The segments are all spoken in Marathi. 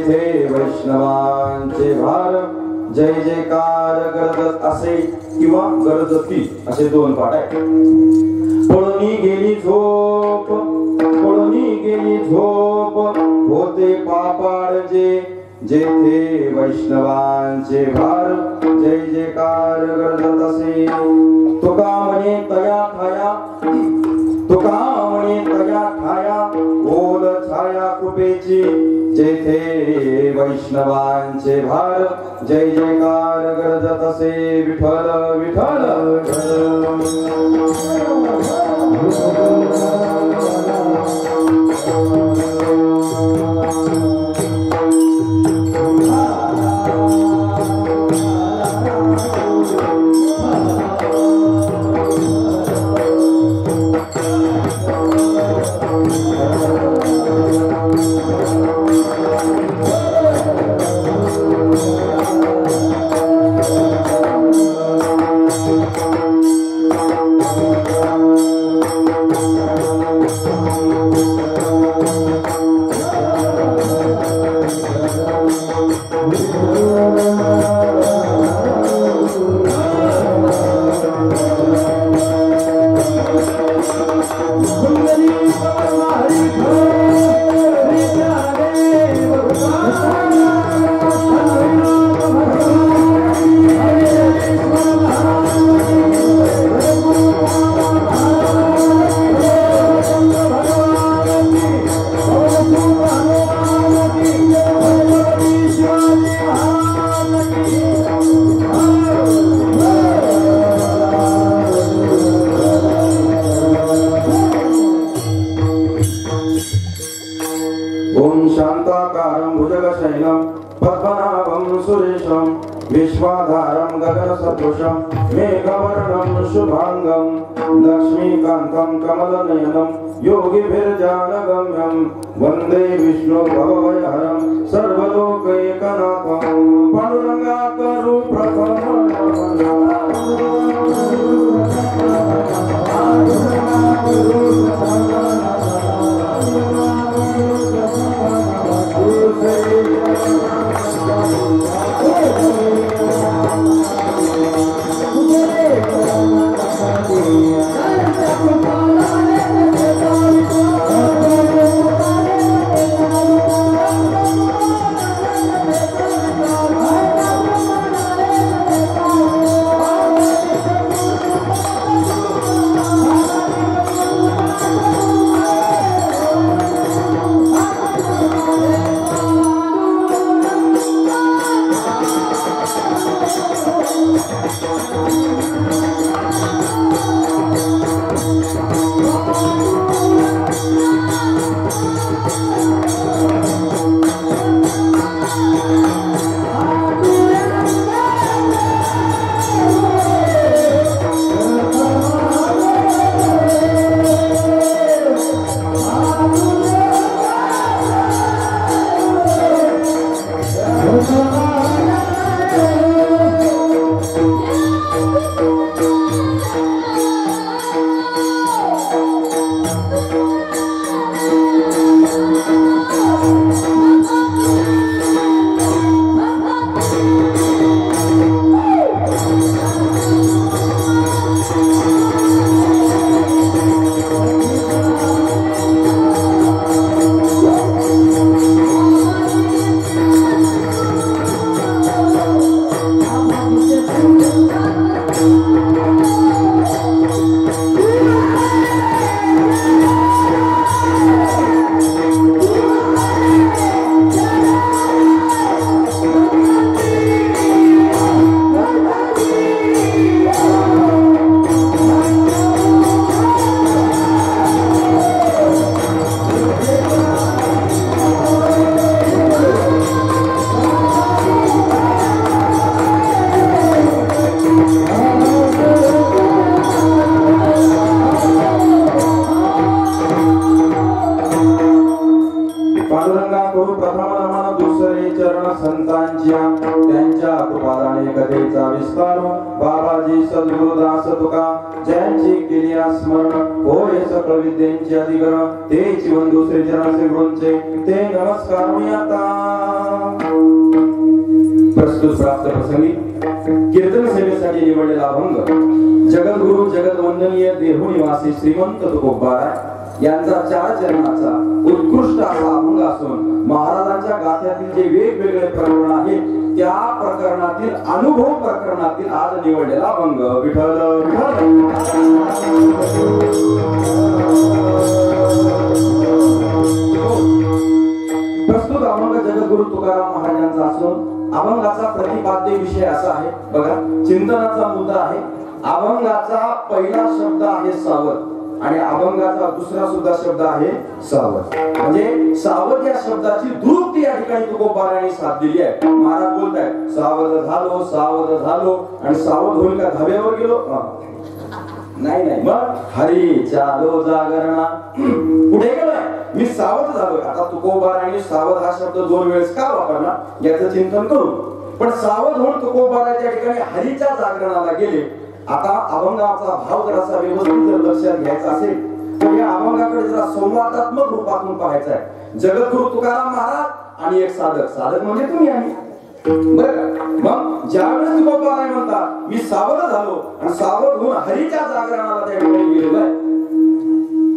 जेथे वैष्णवांचे भार जय जयकार गरजत असे किंवा गरजती असे दोन पाठ आहेत. पळून गेली झोप, पळून गेली झोप, होते पापाळ जे जेथे वैष्णवांचे भार जय जयकार गरजत असे. तुका म्हणे तया ठाया, तुका म्हणे तया ठाया ओल छाया कृपेची जेथे वैष्णवांचे भार जय जयकार गरजत असे. विठ्ठल विठ्ठल विश्वाधारं गगनसदृशं मेघवर्णं शुभांगं लक्ष्मीकान्तं कमलनयनं योगिभिर्जानगम्यं वन्दे विष्णु भवभयहरं सर्वलोकैकनाथं. पांडुरंगाकरू प्रथम ज्यांची केली स्मरण होय सकळ विद्यांची अधिकरण ते जीवन दुसरे जनाचे गुणचे ते नमस्कार मी आता प्रस्तुत प्राप्त प्रसंगी कीर्तन सेवेसाठी निवडलेला अभंग जगद्गुरु जगदवंदनीय देहू निवासी श्रीमंत तुकोबाराय यांचा चार चरणाचा उत्कृष्ट असा अभंग असून महाराजांच्या गाथ्यातील जे वेगवेगळे प्रकरण आहेत त्या प्रकरणातील अनुभव प्रकरणातील आज निवडलेला अभंग विठ्ठल प्रस्तुत अभंग जगद्गुरु तुकाराम महाराजांचा असून अभंगाचा प्रतिपाद्य विषय असा आहे बघा चिंतनाचा मुद्दा आहे अभंगाचा पहिला शब्द आहे सावध आणि अभंगाचा दुसरा सुद्धा शब्द आहे सावध म्हणजे सावध या शब्दाची दुरुक्ती या ठिकाणी तुकोबारायांनी साथ दिली आहे महाराज बोलतायत सावध झालो आणि सावध होऊन का धाब्यावर गेलो नाही नाही मग हरी चालो जागरणा पुढे गेलोय मी सावध झालोय आता तुकोबारायांनी सावध हा शब्द दोन वेळेस का वापरला याचं चिंतन करू पण सावध होऊन तुकोबाराय त्या ठिकाणी हरीच्या जागरणाला गेले आता अभंगाचा भाव जर असा व्यवस्थित जर लक्षात घ्यायचा असेल तर या अभंगाकडे जरा संवादात्मक रूपातून पाहायचं आहे जगद्गुरु तुकाराम महाराज आणि एक साधक म्हणजे तुम्ही आणि बरं मग ज्यावेळेस तुकोबाराय म्हणतात मी सावध झालो आणि सावध होऊन हरीच्या जागरणाला त्या ठिकाणी गेलो आहे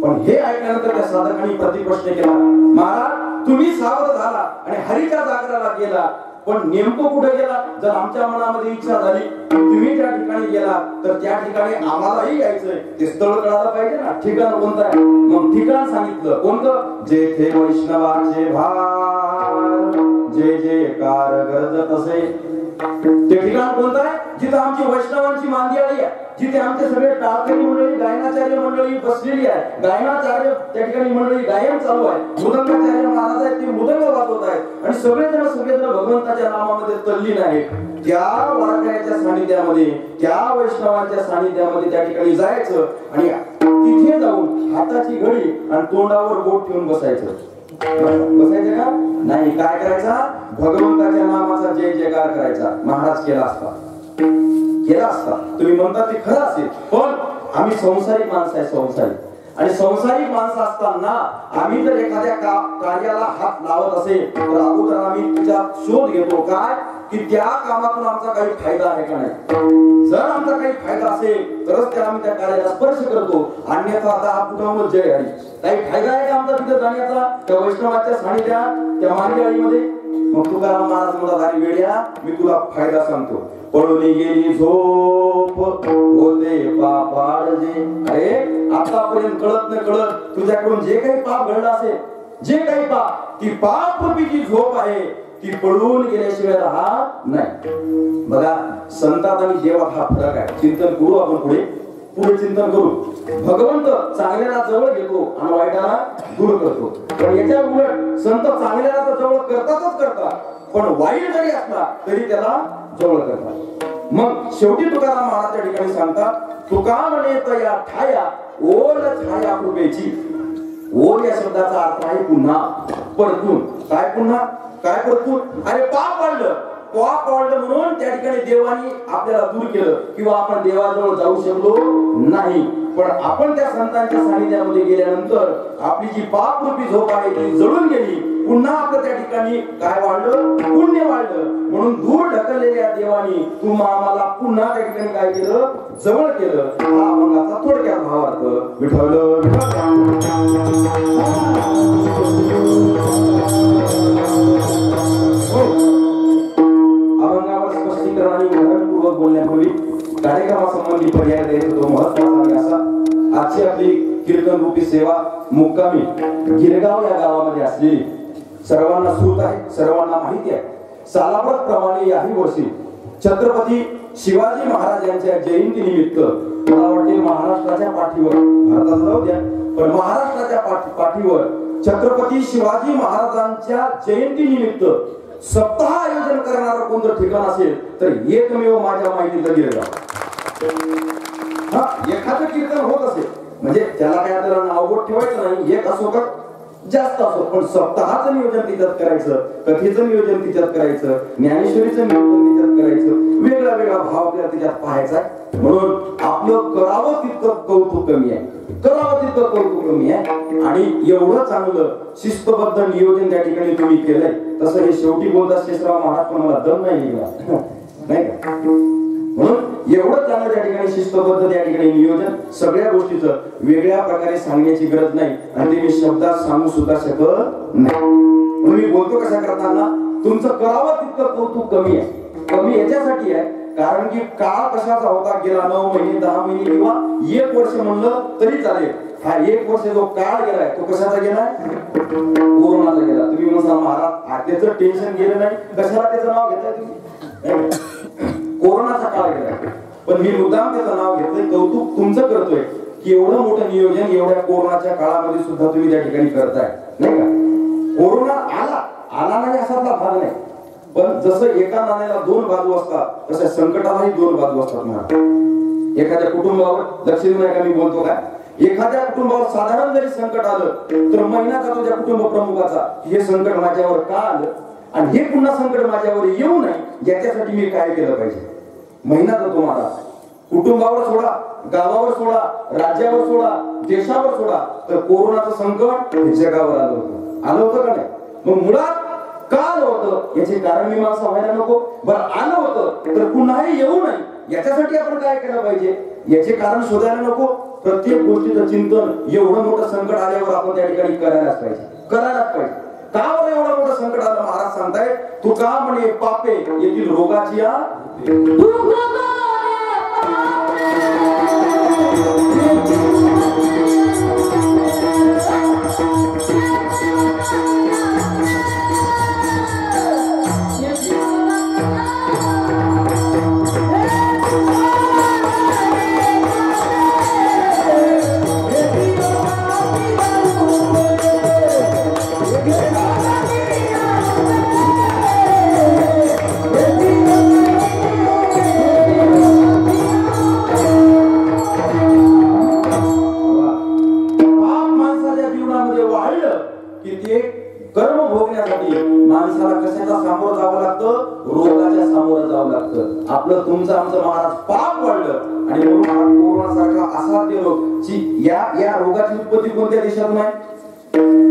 पण हे ऐकल्यानंतर त्या साधकांनी प्रतिप्रश्न केला महाराज तुम्ही सावध झाला आणि हरीच्या जागरणाला गेला पण नेमकं कुठे गेला जर आमच्या मनामध्ये इच्छा झाली तुम्ही त्या ठिकाणी गेला तर त्या ठिकाणी आम्हालाही यायचंय ते स्थळ कळायला पाहिजे ना ठिकाण कोणतं आहे मग ठिकाण सांगितलं कोणतं जेथे वैष्णवाचे भार जे जे कार गरजत असे ते ठिकाण कोणतं आहे जिथे आमची वैष्णवांची मांदियाळी आहे जिथे आमचे सगळे टाळकरी मंडळी गायनाचार्य मंडळी बसलेली आहे गायनाचार्य त्या ठिकाणी मंडळी गायन चालू आहे मृदंगाचार्य महाराज आहेत ते मृदंग वाजवत आहेत आणि सगळेजण भगवंताच्या नामामध्ये तल्लीन आहेत त्या वारकऱ्याच्या सानिध्यामध्ये त्या वैष्णवांच्या सानिध्यामध्ये त्या ठिकाणी जायचं आणि तिथे जाऊन हाताची घडी आणि तोंडावर बोट ठेवून बसायचं का नाही काय करायचा भगवंताच्या नामाचा जय जयकार करायचा महाराज केला असता तुम्ही म्हणता ते खरं असेल पण आम्ही संसारिक माणसं आहे संसारिक आणि संसारिक माणसं असताना आम्ही जर एखाद्या कार्याला हात लावत असेल तर अगोदर आम्ही त्याचा शोध घेतो काय की त्या कामातून आमचा काही फायदा आहे का नाही जर आमचा काही फायदा असेल तरच त्या आम्ही त्या कार्याला स्पर्श करतो अन्यथा आता हा पुढे जय हरी काही फायदा आहे का आमचा तिथे जाण्याचा त्या वैष्णवाच्या सानिध्यात त्या मांदियाळीमध्ये मग तुकाराम महाराज म्हणतात अरे वेड्या मी तुला फायदा सांगतो पळून गेली झोप होते पापाड जे अरे आतापर्यंत कळत न कळत तुझ्याकडून जे काही पाप घडलं असेल जे काही पाप ती पाप रूपी झोप आहे ती पळून गेल्याशिवाय राहत नाही बघा संतात आणि देवात हा फरक आहे चिंतन करू आपण पुढे चिंतन करू भगवंत चांगल्याला जवळ घेतो आणि वाईटाला दूर करतो पण याच्या उलट संत चांगल्याला तर जवळ करतात पण वाईट जरी असला तरी त्याला जवळ करतात मग शेवटी तुकाराम महाराज त्या ठिकाणी सांगतात तुका म्हणे तया ठाया ओल छाया कृपेची ओल या शब्दाचा अर्थ आहे पुन्हा परतून काय परतून अरे पाप वाढलं म्हणून त्या ठिकाणी देवानी आपल्याला दूर केलं किंवा आपण देवाजवळ जाऊ शकलो नाही पण आपण त्या संतांच्या सानिध्यामध्ये गेल्यानंतर आपली जी पाप रूपी झोप आहे ती जळून गेली पुन्हा आपलं त्या ठिकाणी काय वाढलं पुण्य वाढलं म्हणून दूर ढकललेल्या देवानी तुम्हा आम्हाला पुन्हा त्या ठिकाणी काय केलं जवळ केलं हा अभंगाचा थोडक्यात भावार्थ विठ्ठल अभंगावर स्पष्टीकरण आणि उदाहरणपूर्वक बोलण्यापूर्वी कार्यक्रमासंबंधी पर्याय द्यायचा तो महत्वाचा आणि असा आजची आपली कीर्तन रूपी सेवा मुक्कामी गिरगाव या गावामध्ये असलेली सर्वांना श्रुत आहे सर्वांना माहिती आहे सालाप्रत प्रमाणे याही वर्षी छत्रपती शिवाजी महाराज यांच्या जयंती निमित्त मला वाटते महाराष्ट्राच्या पाठीवर भारतात जाऊ द्या पण महाराष्ट्राच्या पाठीवर छत्रपती शिवाजी महाराजांच्या जयंती निमित्त सप्ताह आयोजन करणारं कोणतं ठिकाण असेल तर एकमेव माझ्या माहितीचं गिरगाव एखादं कीर्तन होत असेल म्हणजे त्याला काय त्याला नावबोट ठेवायचं नाही एक असो का जास्त असो पण सप्ताहाचं नियोजन तिच्यात करायचं कथेचं नियोजन तिच्यात करायचं ज्ञानेश्वरीचं नियोजन तिच्यात करायचं वेगळा भाव आपल्याला तिच्यात पाहायचा म्हणून आपलं करावं तितकं कौतुक कमी आहे आणि एवढं चांगलं शिस्तबद्ध नियोजन त्या ठिकाणी तुम्ही केलंय तसं हे शेवटी बोलतात शेषराव महाराज, पण मला दम नाही निघाला नाही का. म्हणून एवढं चांगलं त्या ठिकाणी शिस्तबद्ध त्या ठिकाणी नियोजन, सगळ्या गोष्टीचं वेगळ्या प्रकारे सांगण्याची गरज नाही आणि ते मी शब्दात सांगू सुद्धा शकत नाही. म्हणून मी बोलतो कशा करताना तुमचं करावं तितकं कौतुक कमी आहे. कमी याच्यासाठी आहे कारण की काळ कशाचा होता, गेला 9 महिने 10 महिने किंवा 1 वर्ष म्हणलं तरी चालेल. हा 1 वर्ष जो काळ गेलाय तो कशाचा गेलाय, कोरोनाचा गेला. तुम्ही म्हणता महाराज त्याचं टेन्शन गेलं नाही, कशाला त्याचं नाव घेताय तुम्ही, कोरोनाचा काळ गेलाय. पण मी मुद्दाम त्याचं नाव घेतोय, कौतुक तुमचं करतोय की एवढं मोठं नियोजन एवढ्या कोरोनाच्या काळामध्ये सुद्धा तुम्ही त्या ठिकाणी करताय नाही का. कोरोना आला नाही असातला भाग नाही, पण जसं एका नाण्याला 2 बाजू असतात तसं संकटालाही 2 बाजू असतात महाराज. एखाद्या कुटुंबावर लक्ष देऊ नका मी बोलतो काय, एखाद्या कुटुंबावर साधारण जरी संकट आलं तर महिना जातो त्या कुटुंब प्रमुखाचा, हे संकट माझ्यावर का आलं आणि हे पुन्हा संकट माझ्यावर येऊ नये याच्यासाठी मी काय केलं पाहिजे. महिना जातो महाराज. कुटुंबावर सोडा, गावावर सोडा, राज्यावर सोडा, देशावर सोडा, तर कोरोनाचं संकट हे जगावर आलं होतं का नाही. मग मुळात का आलं होतं याचे कारण मीमांसा व्हायला नको. बरं आलं होतं तर पुन्हाही येऊ नये याच्यासाठी आपण काय केलं पाहिजे याचे कारण शोधायला नको. प्रत्येक गोष्टीचं चिंतन एवढं मोठं संकट आल्यावर आपण त्या ठिकाणी करायलाच पाहिजे. का बरं एवढं मोठं संकट आलं, महाराज सांगताय तू का म्हणे पापे येथील रोगाची कर्म भोगण्यासाठी माणसाला कशाला सामोरं जावं लागतं, रोगाच्या सामोरं जावं लागतं. आपलं तुमचं आमचं महाराज पाप वाढलं आणि म्हणून कोरोना सारखा असाध्य रोग. या रोगाची उत्पत्ती कोणत्या देशातून आहे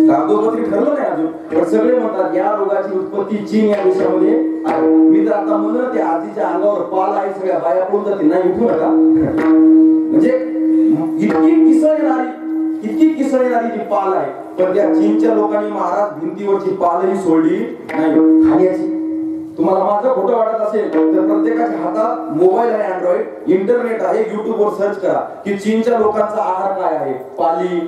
कागदोपत्री ठरलं नाही अजून, पण सगळे म्हणतात या रोगाची उत्पत्ती चीन या देशामध्ये आहे. मी तर आता म्हणलं त्या आजीच्या अंगावर पाल आहे, सगळ्या बाया पळून जातील नाही, उठू नका. म्हणजे इतकी किसळ येणारी जी पाल आहे, पण त्या चीनच्या लोकांनी महाराज भिंतीवरची पालही सोडली नाही खाण्याची. तुम्हाला माझं खोटं वाटत असेल तर प्रत्येकाच्या हातात मोबाईल आहे, अँड्रॉइड, इंटरनेट आहे, युट्यूब वर सर्च करा की चीनच्या लोकांचा आहार काय आहे. पाली,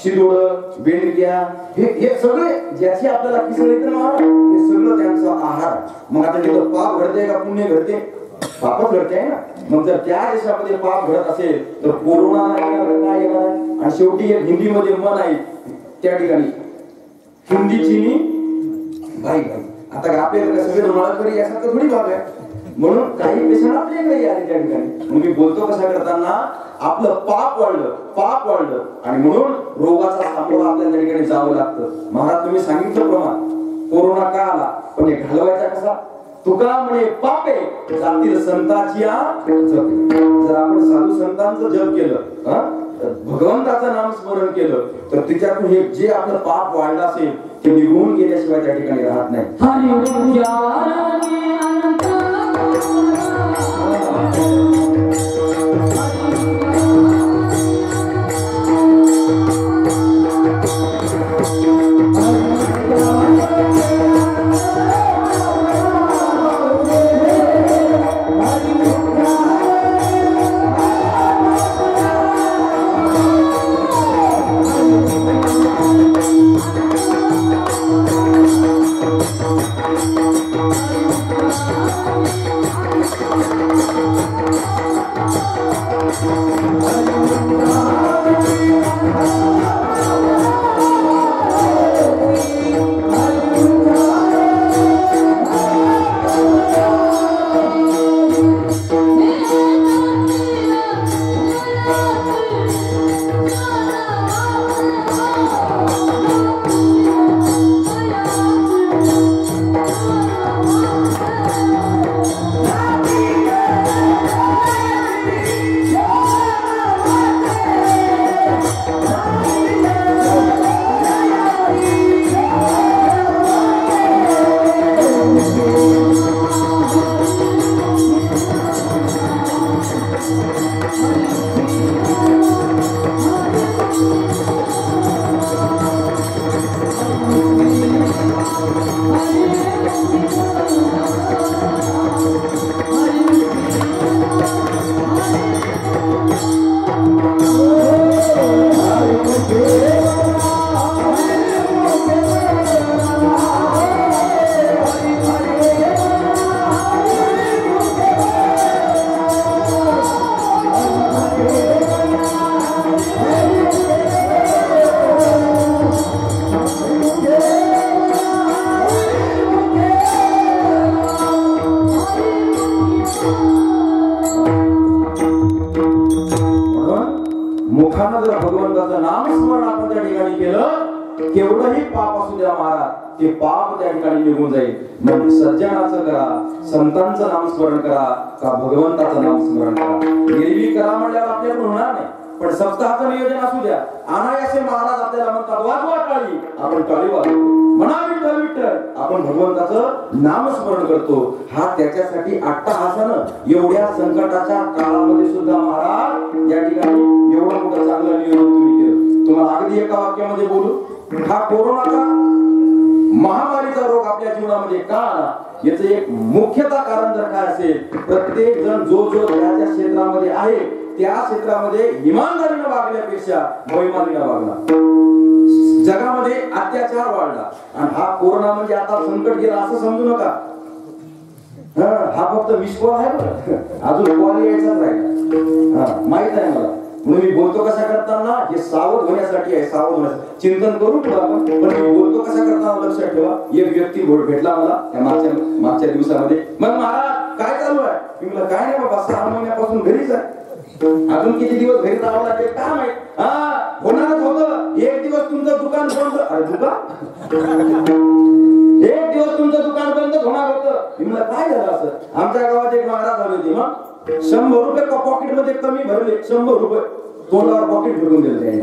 शिरोळ, बेंडक्या, हे सगळे ज्याची आपल्याला किसळ येते ना हे सगळं त्यांचा आहार. मग आता तिथं पाप घडते का पुण्य घडते, पापच घडते आहे ना. मग जर त्या देशामध्ये पाप घडत असेल तर कोरोना काय येणार आहे. आणि शेवटी एक हिंदीमध्ये मन आहे त्या ठिकाणी, हिंदी चीनी भाई भाई. आता आपल्याकडे सगळे माळकरी यासारखं थोडी भाग आहे, म्हणून काही पेशंट आपल्याकडे आले त्या ठिकाणी. मग मी बोलतो कसा करताना आपलं पाप वाढलं आणि म्हणून रोगाचा सामोरा आपल्याला त्या ठिकाणी जावं लागतं. महाराज तुम्ही सांगितलं प्रमाण कोरोना का आला, पण हे घालवायचा कसा. तुका म्हणे पापे जातील संताची जप. जर आपण साधू संतांचं जप केलं, भगवंताचं नाम स्मरण केलं तर तिच्यातून हे जे आपलं पाप वाढलं असेल ते निघून गेल्याशिवाय त्या ठिकाणी राहत नाही. Thank you. मुखानं जर भगवंताचं नामस्मरण आपण त्या ठिकाणी केलं, केवढंही पाप असू द्या महाराज, ते पाप त्या ठिकाणी निघून जाईल. मग सज्जनाचं करा, संतांचं नामस्मरण करा का भगवंताचं नामस्मरण करा. एरवी करा म्हणल्यावर आपल्याकडून होणार नाही, पण सप्ताहाचं नियोजन असू द्या. अनायासे महाराज आपल्याला म्हणतात वाजवा टाळी, आपण टाळी वाजवतो. म्हणा विठ्ठल विठ्ठल, आपण भगवंताचं नामस्मरण करतो. हा त्याच्यासाठी अट्टहासानं एवढ्या संकटाच्या काळामध्ये सुद्धा महाराज या ठिकाणी एवढं मोठं चांगलं नियोजन तुम्ही केलं. तुम्हाला अगदी एका वाक्यामध्ये बोलू, हा कोरोनाचा महामारीचा रोग आपल्या जीवनामध्ये का आला, याचं एक मुख्यतः कारण जर काय असेल, प्रत्येक जण जो त्या क्षेत्रामध्ये आहे त्या क्षेत्रामध्ये इमानदारीने वागण्यापेक्षा बेईमानीने वागला. जगामध्ये अत्याचार वाढला आणि हा कोरोना म्हणजे आता संकट गेला असं समजू नका. हा फक्त विश्व आहे बरं, अजून कॉल यायचाच राहिला. माहित आहे मला, म्हणून मी बोलतो कशा करताना हे सावध होण्यासाठी आहे. सावध होण्यासाठी चिंतन करू पुढे आपण, पण मी बोलतो कशा करताना लक्षात ठेवा. एक व्यक्ती भेटला मला त्या मागच्या दिवसामध्ये. मग महाराज काय चालू आहे? मी म्हटलं काय नाही बाबा, 6 महिन्यापासून घरीच आहे. अजून किती दिवस घरी राहावं लागेल काय माहित. होणारच होतं. एक दिवस तुमचं दुकान बंद, अरे दुकान एक दिवस तुमचं दुकान बंद होणार होतं. मी म्हटलं काय झालं असं? आमच्या गावात एक महाराज आले होते, मग 100 रुपये पॉकेट मध्ये कमी भरले. 100 रुपये तोंडावर पॉकेट फेकून दिलं त्यांनी.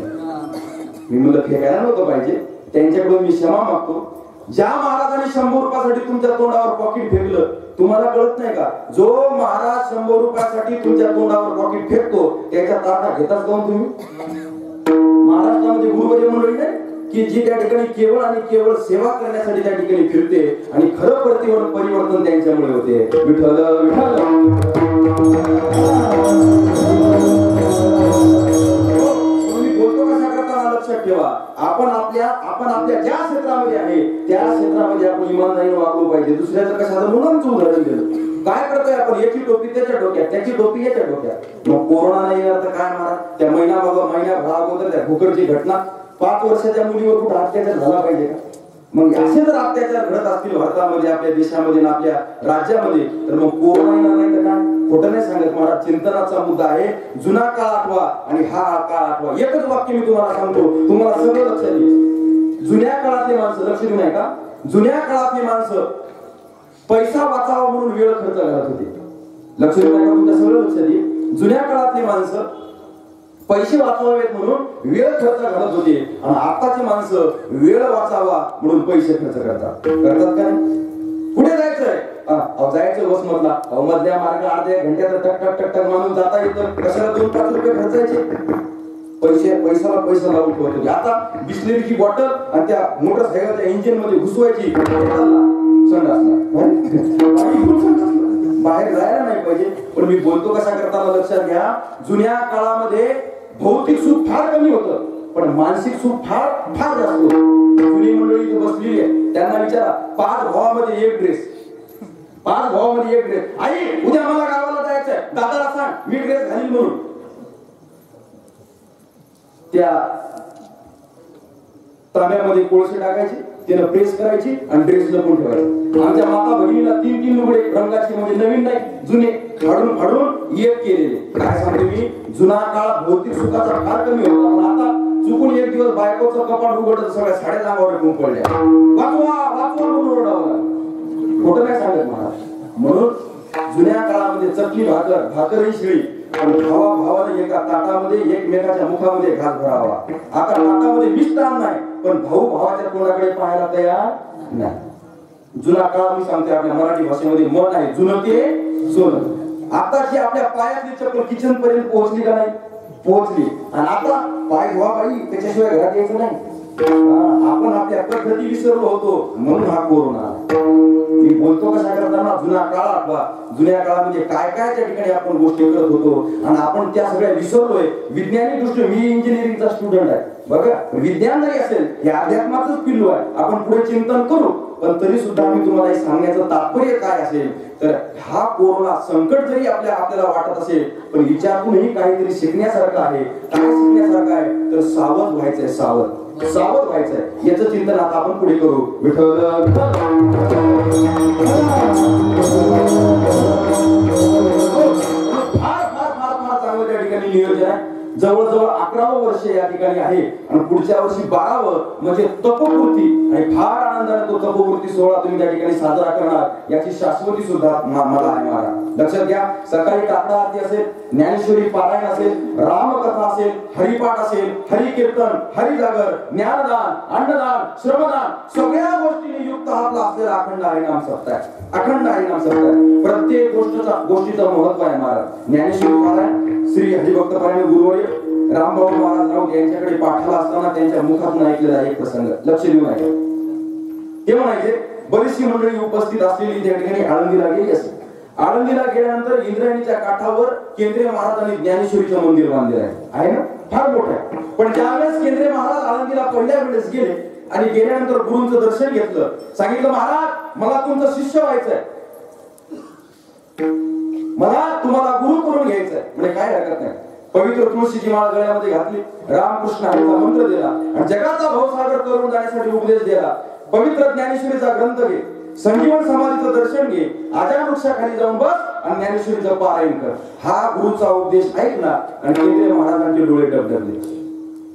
मी म्हटलं फेकायला नव्हतं पाहिजे, त्यांच्याकडून मी क्षमा मागतो. ज्या महाराजांनी 100 रुपयासाठी तुमच्या तोंडावर पॉकेट फेकलं, तुम्हाला कळत नाही का? जो महाराज 100 रुपयासाठी तुमच्या तोंडावर पॉकेट फेकतो त्याच्या ताटा घेताच जाऊन तुम्ही. महाराष्ट्रामध्ये गुरुवर्य मंडळी नाही की जी त्या ठिकाणी केवळ आणि केवळ सेवा करण्यासाठी त्या ठिकाणी फिरते आणि खरं परिवर्तन त्यांच्यामुळे होते. विठ्ठल विठ्ठल लक्षात ठेवा. आपण आपल्या ज्या क्षेत्रामध्ये आहे त्या क्षेत्रामध्ये आपण इमानदारीने वागलो पाहिजे. दुसऱ्याचं कशाचं मुलांचं उदाहरण दिलं. काय करतोय आपण? याची टोपी त्याच्या डोक्यात, त्याची टोपी याच्या डोक्यात. मग कोरोना नाही येणार तर काय महाराज? त्या महिन्या अगोदर त्या भोकरची घटना, 5 वर्षाच्या मुलीवर कुठं अत्याचार झाला पाहिजे का? मग असे जर अत्याचार घडत असतील भारतामध्ये, आपल्या देशामध्ये ना आपल्या राज्यामध्ये, तर मग कोरोना येणार नाही तर काय? खोटं नाही सांगत महाराज. चिंतनाचा मुद्दा आहे. जुना काळ आठवा आणि हा काळ आठवा. एकच वाक्य मी तुम्हाला सांगतो, तुम्हाला सगळं लक्षात येईल. जुन्या काळातले माणसं, लक्ष देऊ नये का? जुन्या काळातली माणसं पैसा वाचावा म्हणून वेळ खर्च करत होते. लक्ष देऊ नये का? तुमच्या सगळं लक्षात येईल. जुन्या काळातली माणसं पैसे वाचवावेत म्हणून वेळ खर्च करत होते आणि आताची माणसं वेळ वाचावा म्हणून पैसे खर्च करतात का नाही? पुढे जायचंय, जायचं बस मधला, मधल्या मार्ग अर्ध्या घंट्यात टक टक टक टक माणूस जाता येतं. कशाला 2-5 रुपये खर्चायचे? पैशाला पैसा लावून ठेवत होते. आता बिस्लेरीची बॉटल आणि त्या मोटरसायकलच्या इंजिन मध्ये घुसवायची, बाहेर जायला नाही पाहिजे. पण मी बोलतो कशा करताना लक्षात घ्या. जुन्या काळामध्ये भौतिक सुख फार कमी होतं, पण मानसिक सुख फार फार जास्त होतं. जुनी मंडळी बसलेली आहे, त्यांना विचारा 5 भावामध्ये एक ड्रेस, 5 भावामध्ये एक ड्रेस. आई उद्या मला गावाला जायचंय, दादाला सांग मी ड्रेस घालील म्हणून. त्या तांब्यामध्ये कोळसे टाकायचे, त्याला प्रेस करायची आणि ड्रेस लपून ठेवायचे. आमच्या माता भगिनीला 3-3 लुगडे रंगाचे, म्हणजे नवीन नाही जुने, फाडून एक केलेले. काय सांगते मी, जुना काळ भौतिक सुखाचा फार कमी होता, पण आता चुकून एक दिवस बायकोचं कपाट उघडलं तर सगळ्या साड्या अंगावर घेऊन पडल्या. वाचवा म्हणून ओरडावं. खोटं नाही सांगत महाराज. म्हणून जुन्या काळामध्ये चटणी भाकरही शिळी, पण भावाने एका ताटामध्ये एकमेकाच्या मुखामध्ये घास भरावा. आता ताटामध्ये मिष्टान नाही, पण भाऊ भावाच्या तोंडाकडे पाहायला तयार नाही. जुना काळ मी सांगते, आपल्या मराठी भाषेमध्ये मन आहे, जुनं ते सोनं. आताची आपल्या पायातली चप्पल किचन पर्यंत पोहोचली का नाही? पोहोचली. आणि आता पाय धुवा बाई, त्याच्याशिवाय घरात यायचं नाही. आपण आपल्या पद्धती विसरलो होतो म्हणून हा कोरोना. मी बोलतो कशा करताना जुना काळ आठवा. जुन्या काळामध्ये काय काय त्या ठिकाणी आपण गोष्टी करत होतो आणि आपण त्या सगळ्या विसरलोय. विज्ञानिक दृष्टी मी इंजिनिअरिंगचा स्टुडंट आहे बघा. विज्ञान जरी असेल हे अध्यात्माचंच पिल्लू आहे. आपण पुढे चिंतन करू पण तरी सुद्धा मी तुम्हाला सांगण्याचं तात्पर्य काय असेल तर हा कोरोना संकट जरी आपल्याला वाटत असेल पण विचारतूनही काहीतरी शिकण्यासारखं आहे. काय शिकण्यासारखं आहे तर सावध व्हायचंय. सावध व्हायचंय. याचं चिंतन आता आपण पुढे करू. विठ्ठल फार फार फार फार चांगलं त्या ठिकाणी नियोजन आहे. जवळजवळ 11वं वर्ष या ठिकाणी आहे आणि पुढच्या वर्षी 12वं म्हणजे तपोपूर्ती आणि फार आनंदाने तो तपोपूर्ती सोहळा तुम्ही त्या ठिकाणी साजरा करणार याची शाश्वती सुद्धा मला आहे. मला लक्षात घ्या. सकाळी काकडा आरती असेल, ज्ञानेश्वरी पारायण असेल, रामकथा असेल, हरिपाठ असेल, हरिकीर्तन, हरिजागर, ज्ञानदान, अन्नदान, श्रमदान सगळ्या गोष्टींनी युक्त आपला असलेला अखंड हरिनाम सप्ताह आहे. अखंड हरिनाम सप्ताह. प्रत्येक गोष्टीचं महत्व आहे. महाराज ज्ञानेश्वरी पारायण श्री हरिभक्त पारायण गुरुवर्य रामभाऊ महाराज राऊत यांच्याकडे पाठला असताना त्यांच्या मुखातून ऐकलेला एक प्रसंग लक्ष देऊन ऐका. ते म्हणायचे बरीचशी मंडळी उपस्थित असलेली त्या ठिकाणी आळंदीला गेली असेल. आळंदीला गेल्यानंतर इंद्रायणीच्या काठावर केंद्रीय महाराजांनी ज्ञानेश्वरीचं मंदिर बांधलेलं आहे ना, फार मोठं आहे. पण ज्यावेळेस केंद्रीय महाराज आळंदीला पहिल्या वेळेस गेले आणि गेल्यानंतर गुरूंचं दर्शन घेतलं, सांगितलं महाराज मला तुमचं शिष्य व्हायचंय, मला तुम्हाला गुरु करून घ्यायचंय. म्हणजे काय हरकत नाही. पवित्र तुळशीची माळ गळ्यामध्ये घातली, रामकृष्ण हरीचा मंत्र दिला आणि जगाचा भवसागर करून जाण्यासाठी उपदेश दिला. पवित्र ज्ञानेश्वरीचा ग्रंथ घे, संजीवन समाधीचं दर्शन घे, आजा वृक्षाखाली जाऊन बस आणि ज्ञानेश्वरीचं पारायण कर. हा गुरुचा उपदेश ऐकला आणि केंद्रीय महाराजांचे डोळे डबडबले.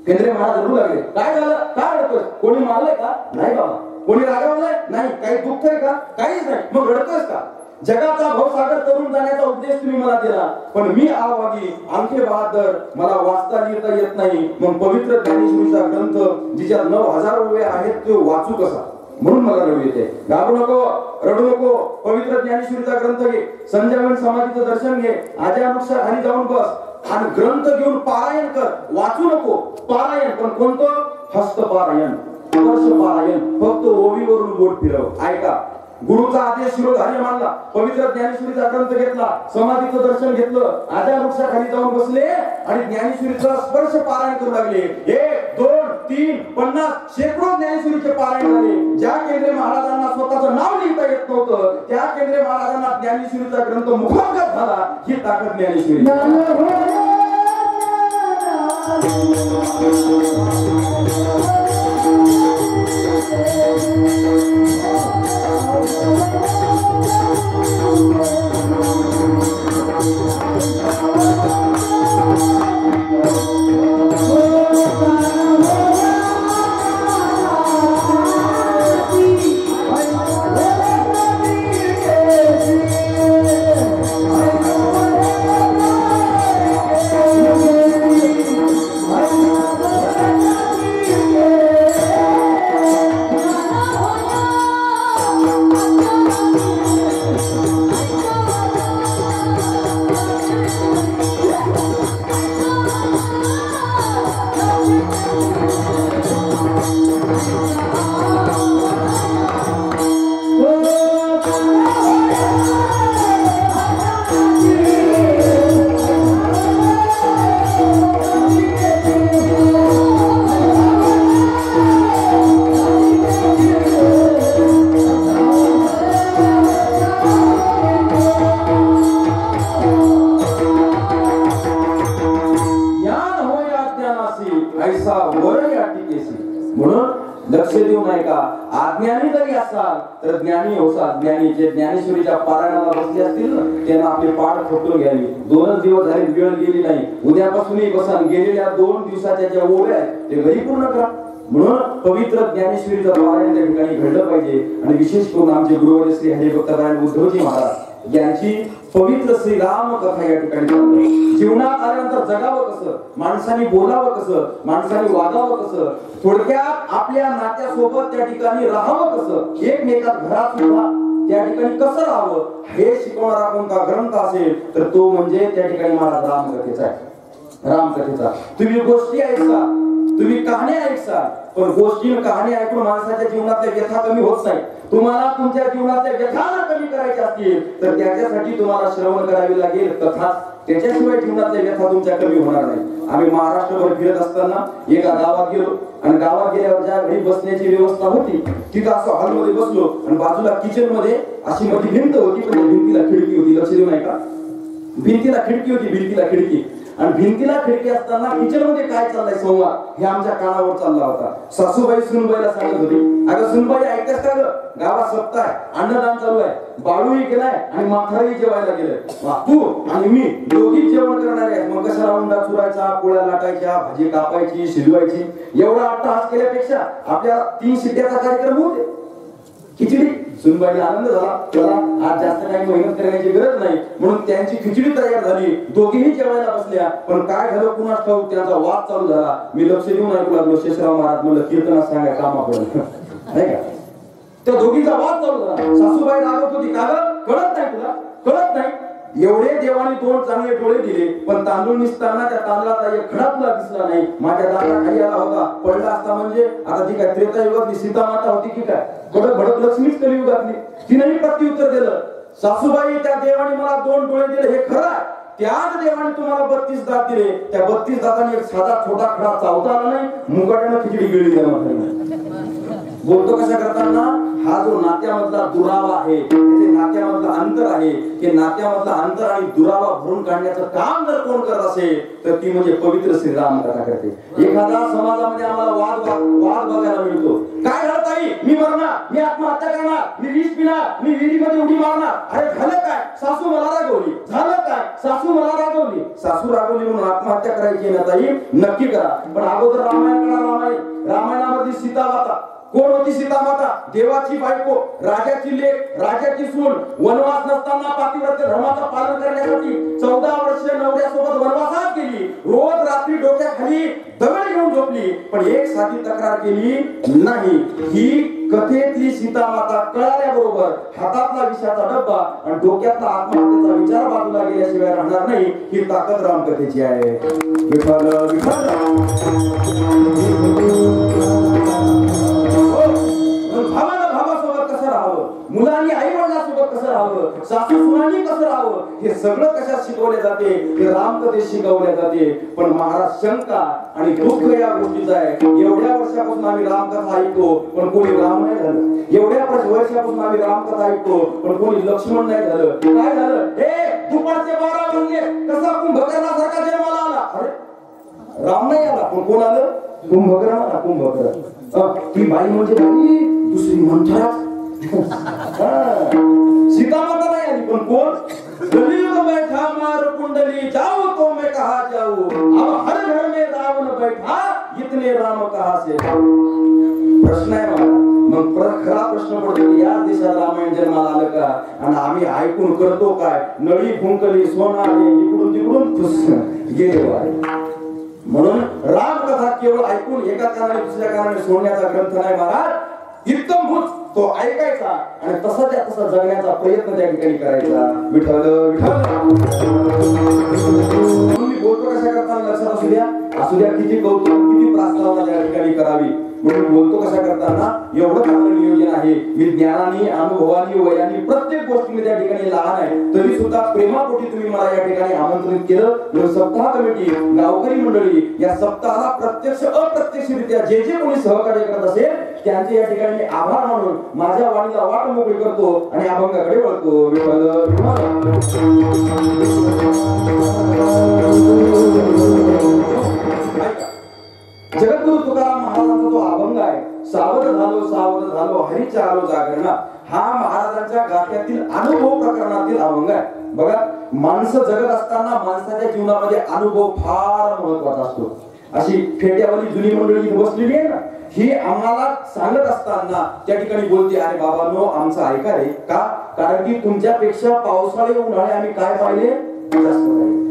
केंद्रीय महाराज रडू लागले. काय झालं? काय रडतोय? कोणी मारलंय का? नाही बाबा. कोणी रागावलंय? नाही. काही दुःख आहे का? काहीच नाही. मग रडतोयस का? जगाचा भवसागर करून जाण्याचा उपदेश तुम्ही मला दिला पण मी आवागी आणखी बहादर, मला वाचता लिहिता येत नाही. मग पवित्र ज्ञानेश्वरीचा ग्रंथ जिच्यात 9000 ओव्या आहेत तो वाचू कसा? म्हणून मला रडू येते. घाबरू नको, रडू नको. पवित्र ज्ञानेश्वरीचा ग्रंथ घे, संजीवन समाधीचं दर्शन घे, आजा वृक्षाखाली जाऊन बस आणि ग्रंथ घेऊन पारायण कर. वाचू नको, पारायण. पण कोणतं? हस्तपारायण, स्पर्श पारायण. फक्त ओवीवरून बोट फिरव. ऐका. गुरुचा आदेश शिरोधार्य मानला, पवित्र ज्ञानेश्वरीचा ग्रंथ घेतला, समाधीचं दर्शन घेतलं, आजा वृक्षाखाली जाऊन बसले आणि ज्ञानेश्वरीचा स्पर्श पारायण करू लागले. 1, 2, 3, 50 शेकडो ज्ञानेश्वरीचे पारायण झाले. ज्या केंद्रीय महाराजांना स्वतःचं नाव लिहिता येत नव्हतं त्या केंद्रीय महाराजांना ज्ञानेश्वरीचा ग्रंथ मुखोद्गत झाला. ही ताकद ज्ञानेश्वरी. तर ज्ञानी होसाल. ज्ञानी जे ज्ञानेश्वरीच्या पारायणाला बसले असतील ना त्यांना आपली पाठ फोटून घ्यावी. 2 दिवस झाले, वेळ गेली नाही. उद्यापासूनही बसा. गेलेल्या 2 दिवसाच्या ज्या ओव्या आहेत ते घरी पूर्ण करा. म्हणून पवित्र ज्ञानेश्वरीचं पारायण त्या ठिकाणी घडलं पाहिजे. आणि विशेष करून आमचे गुरुवर्य श्री हरिभक्त पारायण उद्धवजी महाराज यांची पवित्र श्रीराम कथा या ठिकाणी चालते. जीवनात आल्यानंतर जगावं कसं, माणसाने बोलावं कसं, माणसाने वागावं कसं, थोडक्यात आपल्या नात्यासोबत त्या ठिकाणी राहावं कसं, एकमेकात घरात सुद्धा त्या ठिकाणी कसं राहावं हे शिकवणारा कोणता ग्रंथ असेल तर तो म्हणजे त्या ठिकाणी महाराज रामकथेचा आहे. रामकथेचा तुम्ही गोष्टी ऐकसा, तुम्ही कहाण्या ऐकसा, पण गोष्टी कहाणी ऐकून माणसाच्या जीवनातल्या व्यथा कमी होत नाही. तुम्हाला तुमच्या जीवनातल्या व्यथा जर कमी करायच्या असतील तर त्याच्यासाठी तुम्हाला श्रवण करावी लागेल कथा. त्याच्याशिवाय जीवनातल्या व्यथा तुमच्या कमी होणार नाही. आम्ही महाराष्ट्रभर फिरत असताना एका गावात गेलो आणि गावात गेल्यावर ज्या घरी बसण्याची व्यवस्था होती तिथं असं हॉलमध्ये बसलो आणि बाजूला किचन मध्ये अशी मोठी भिंत होती, पण भिंतीला खिडकी होती. लक्ष देऊ नाही का? भिंतीला खिडकी होती, भिंतीला खिडकी. आणि भिंतीला खिडकी असताना किचन मध्ये काय चाललंय संवाद हे आमच्या कानावर चालला होता. सासूबाई सुनबाईला सांगत होती, अगं सुनबाई ऐकतेस का ग, गावात सप्ताह आहे, अन्नदान चालू आहे, बाळूही गेलाय आणि म्हातारही जेवायला गेलंय, तू आणि मी दोघीच जेवण करणार आहे. मग कशाला उंडा चुरायचा, पोळ्या लाटायच्या, भाजी कापायची, शिजवायची, एवढा अट्टहास केल्यापेक्षा आपल्या 3 शिट्ट्याचा कार्यक्रम होते. खिचडी. सुनबाईला आनंद झाला, चला आज जास्त काही मेहनत करण्याची गरज नाही म्हणून त्यांची खिचडी तयार झाली. दोघेही जेवायला बसल्या. पण काय झालं कुणास ठाऊक, त्यांचा वाद चालू झाला. मी लक्ष देऊन ऐकू लागलो. शेषराव महाराज म्हणलं कीर्तना सांगा कामा पडलं नाही का. त्या दोघीचा वाद चालू झाला. सासूबाई रागवत होती, का ग कळत नाही तुला, कळत नाही. एवढे देवाने 2 चांगले डोळे दिले पण तांदूळ निसताना त्या तांदळाचा एक खडा तुला दिसला नाही. माझ्या दाराखाली आला होता, पडला असता म्हणजे आता ती काय त्रेतायुगातली सीता माता होती की काय, कडक भडक लक्ष्मीच कलियुगातली. तिनेही प्रत्युत्तर दिलं, सासूबाई त्या देवाने मला 2 डोळे दिले हे खरं आहे, त्याच देवाने तुम्हाला 32 दात दिले. त्या 32 दातांनी एक साधा छोटा खडा चावता आला नाही, मुकाट्यानं खिचडी गिळली त्या म्हातारीने. बोलतो कशा करताना हा जो नात्यामधला दुरावा आहे, ते नात्यामधला अंतर आहे, ते नात्यामधला अंतर आणि दुरावा भरून काढण्याचं काम जर कोण करत असेल तर ती म्हणजे पवित्र श्रीराम कथा करते. एखादा समाजामध्ये आम्हाला वाद बघायला मिळतो, काय झालं ताई, मी मरणार, मी आत्महत्या करणार, मी विष पिणार, मी विहिरीमध्ये उडी मारणार. अरे झालं काय, सासू मला रागवली, झालं काय, सासू मला रागवली. सासू रागवली म्हणून आत्महत्या करायची ना ताई, नक्की करा. पण अगोदर रामायण करा. रामायणामध्ये सीता माता कोण होती? सीता माता देवाची बायको, राजाची लेक, राजाची सून. वनवास नसताना पातिव्रत्य धर्माचं पालन करण्यासाठी 14 वर्ष नवऱ्यासोबत वनवासात गेली. रोज रात्री डोक्याखाली दगड घेऊन झोपली पण एक साधी तक्रार केली नाही. ही कथेतली सीता माता कळाल्याबरोबर हातातला विषाचा डब्बा आणि डोक्यातला आत्महत्येचा विचार बाजूला गेल्याशिवाय राहणार नाही. ही ताकद रामकथेची आहे. विठ्ठल विठ्ठल भावासोबत कसं राहावं, मुलांनी आई वडिलांसोबत कसं राहावं, सासू सुनांनी कसं राहावं, हे सगळं कशात शिकवले जाते, हे रामकथेत शिकवले जाते. पण महाराज शंका आणि दुःख या गोष्टीचं आहे. एवढ्या वर्षापासून आम्ही रामकथा ऐकतो पण कोणी राम नाही झालं. एवढ्या वर्षापासून आम्ही रामकथा ऐकतो पण कोणी लक्ष्मण नाही झालं. काय झालं, हे दुपारचे 12 वाजले, कसा कुंभकर्णासारखा जन्माला आला. अरे राम नाही आला पण कोण आलं, कुंभकर्ण आला. कुंभकर्ण ती बाई म्हणजे बाई दुसरी मंथरा. सीता माता नाही आली पण कोण, दलील बैठा मार कुंडली जाऊ तो मैं कहा जाऊ, अब हर घर में रावण बैठा इतने राम कहां से. प्रश्न आहे मला. मग खरा प्रश्न पडतो की या देशात रामायण जन्माला आलं का आणि आम्ही ऐकून करतो काय. नळी फुंकली सोना आले, इकडून तिकडून गेले. म्हणून रामकथा केवळ ऐकून एका कानाने दुसऱ्या कानाने सोडण्याचा ग्रंथ नाही महाराज. इत्तमभूत तो ऐकायचा आणि तसाच्या तसा जगण्याचा प्रयत्न त्या ठिकाणी करायचा. विठ्ठल विठ्ठल मी बोलतो कशा करताना लक्षात असू द्या किती कौतुक किती प्रास्तावना त्या ठिकाणी करावी. म्हणून बोलतो कशा करताना एवढं चांगलं नियोजन आहे. मी ज्ञानाने अनुभवाने वयाने प्रत्येक गोष्टीने त्या ठिकाणी लहान आहे तरी सुद्धा प्रेमापोटी तुम्ही मला या ठिकाणी आमंत्रित केलं. सप्ताह कमिटी, गावकरी मंडळी या सप्ताहाला प्रत्यक्ष अप्रत्यक्षरित्या जे कोणी सहकार्य करत असेल त्यांचे या ठिकाणी आभार मानून माझ्या वाणीला वाट मोकळी करतो आणि अभंगाकडे वळतो. जगद्गुरु तुकाराम महाराजांचा जो अभंग आहे, सावध झालो हरीच्या आलो जागरणा, हा महाराजांच्या गाथ्यातील अनुभव प्रकरणातील अभंग आहे. बघा, माणसं जगत असताना माणसाच्या जीवनामध्ये अनुभव फार महत्वाचा असतो. अशी फेट्यावाली जुनी मंडळी बसलेली आहे ना, ही आम्हाला सांगत असताना त्या ठिकाणी बोलते, अरे बाबांनो आमचं ऐका रे. का? कारण की तुमच्यापेक्षा पावसाळे उन्हाळे आम्ही काय पाहिले, जास्त पाहिले.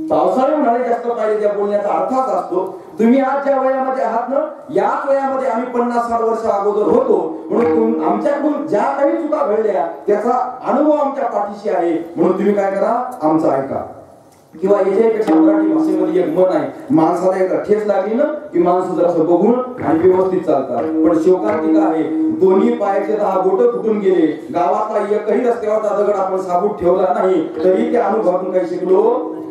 पावसाळे उन्हाळे जास्त पाहिले. त्या बोलण्याचा अर्थाच असतो तुम्ही आज ज्या वयामध्ये आहात ना, याच वयामध्ये आम्ही 50-60 वर्ष अगोदर होतो. म्हणून आमच्याकडून ज्या काही चुका घडल्या त्याचा अनुभव आमच्या पाठीशी आहे. म्हणून तुम्ही काय करा, आमचं ऐका. किंवा याच्यापेक्षा मराठी भाषेमध्ये एक म्हण आहे, माणसाला एकदा ठेच लागली ना की माणसं जरासं बघून आणि व्यवस्थित चालतात. पण शोकांतिका आहे, दोन्ही पायाचे 10 बोट फुटून गेले, गावातला एकही रस्त्यावरचा दगड आपण साबूत ठेवला नाही तरी त्या अनुभवातून काही शिकलो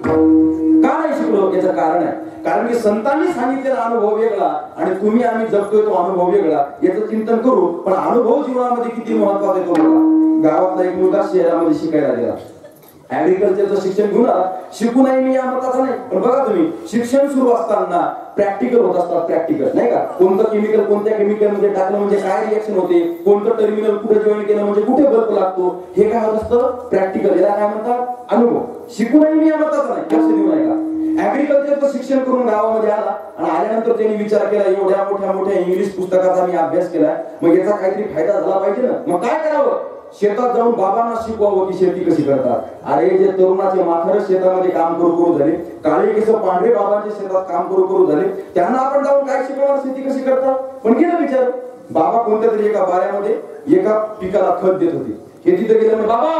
का नाही शिकलो. याचं कारण आहे, कारण की संतांनी सांगितलेला अनुभव वेगळा आणि तुम्ही आम्ही जगतोय तो अनुभव वेगळा. याचं चिंतन करू. पण अनुभव जीवनामध्ये किती महत्वाचा आहे तो बघा. गावातला एक मुलगा शहरामध्ये शिकायला गेला, ऍग्रिकल्चरचं शिक्षण घेऊन आला. शिकू नाही मी या मताचा नाही, पण बघा तुम्ही शिक्षण सुरू असताना प्रॅक्टिकल होत असतात. प्रॅक्टिकल नाही का, कोणतं केमिकल कोणत्या केमिकल मध्ये टाकलं म्हणजे काय रिएक्शन होते, कोणतं टर्मिनल कुठे जॉईन केलं म्हणजे कुठे बल्ब लागतो, हे काय होत असतं प्रॅक्टिकल. याला काय म्हणतात अनुभव. शिकू नाही मी या मताचा नाही, लक्ष देऊ नये का. ऍग्रिकल्चरचं शिक्षण करून गावामध्ये आला आणि आल्यानंतर त्यांनी विचार केला एवढ्या मोठ्या मोठ्या इंग्लिश पुस्तकाचा मी अभ्यास केलाय, मग याचा काहीतरी फायदा झाला पाहिजे ना. मग काय करावं, शेतात जाऊन बाबांना शिकवावं की शेती कशी करतात. अरे जे तरुणाचे माथार शेतामध्ये काम करू झाले, काळे केस पांढरे बाबांच्या शेतात काम करू झाले, त्यांना आपण जाऊन काय शिकवणार शेती कशी करतात. पण गेलं विचार, बाबा कोणत्या तरी एका बाऱ्यामध्ये एका पिकाला खत देत होते. हे तिथे गेलं, बाबा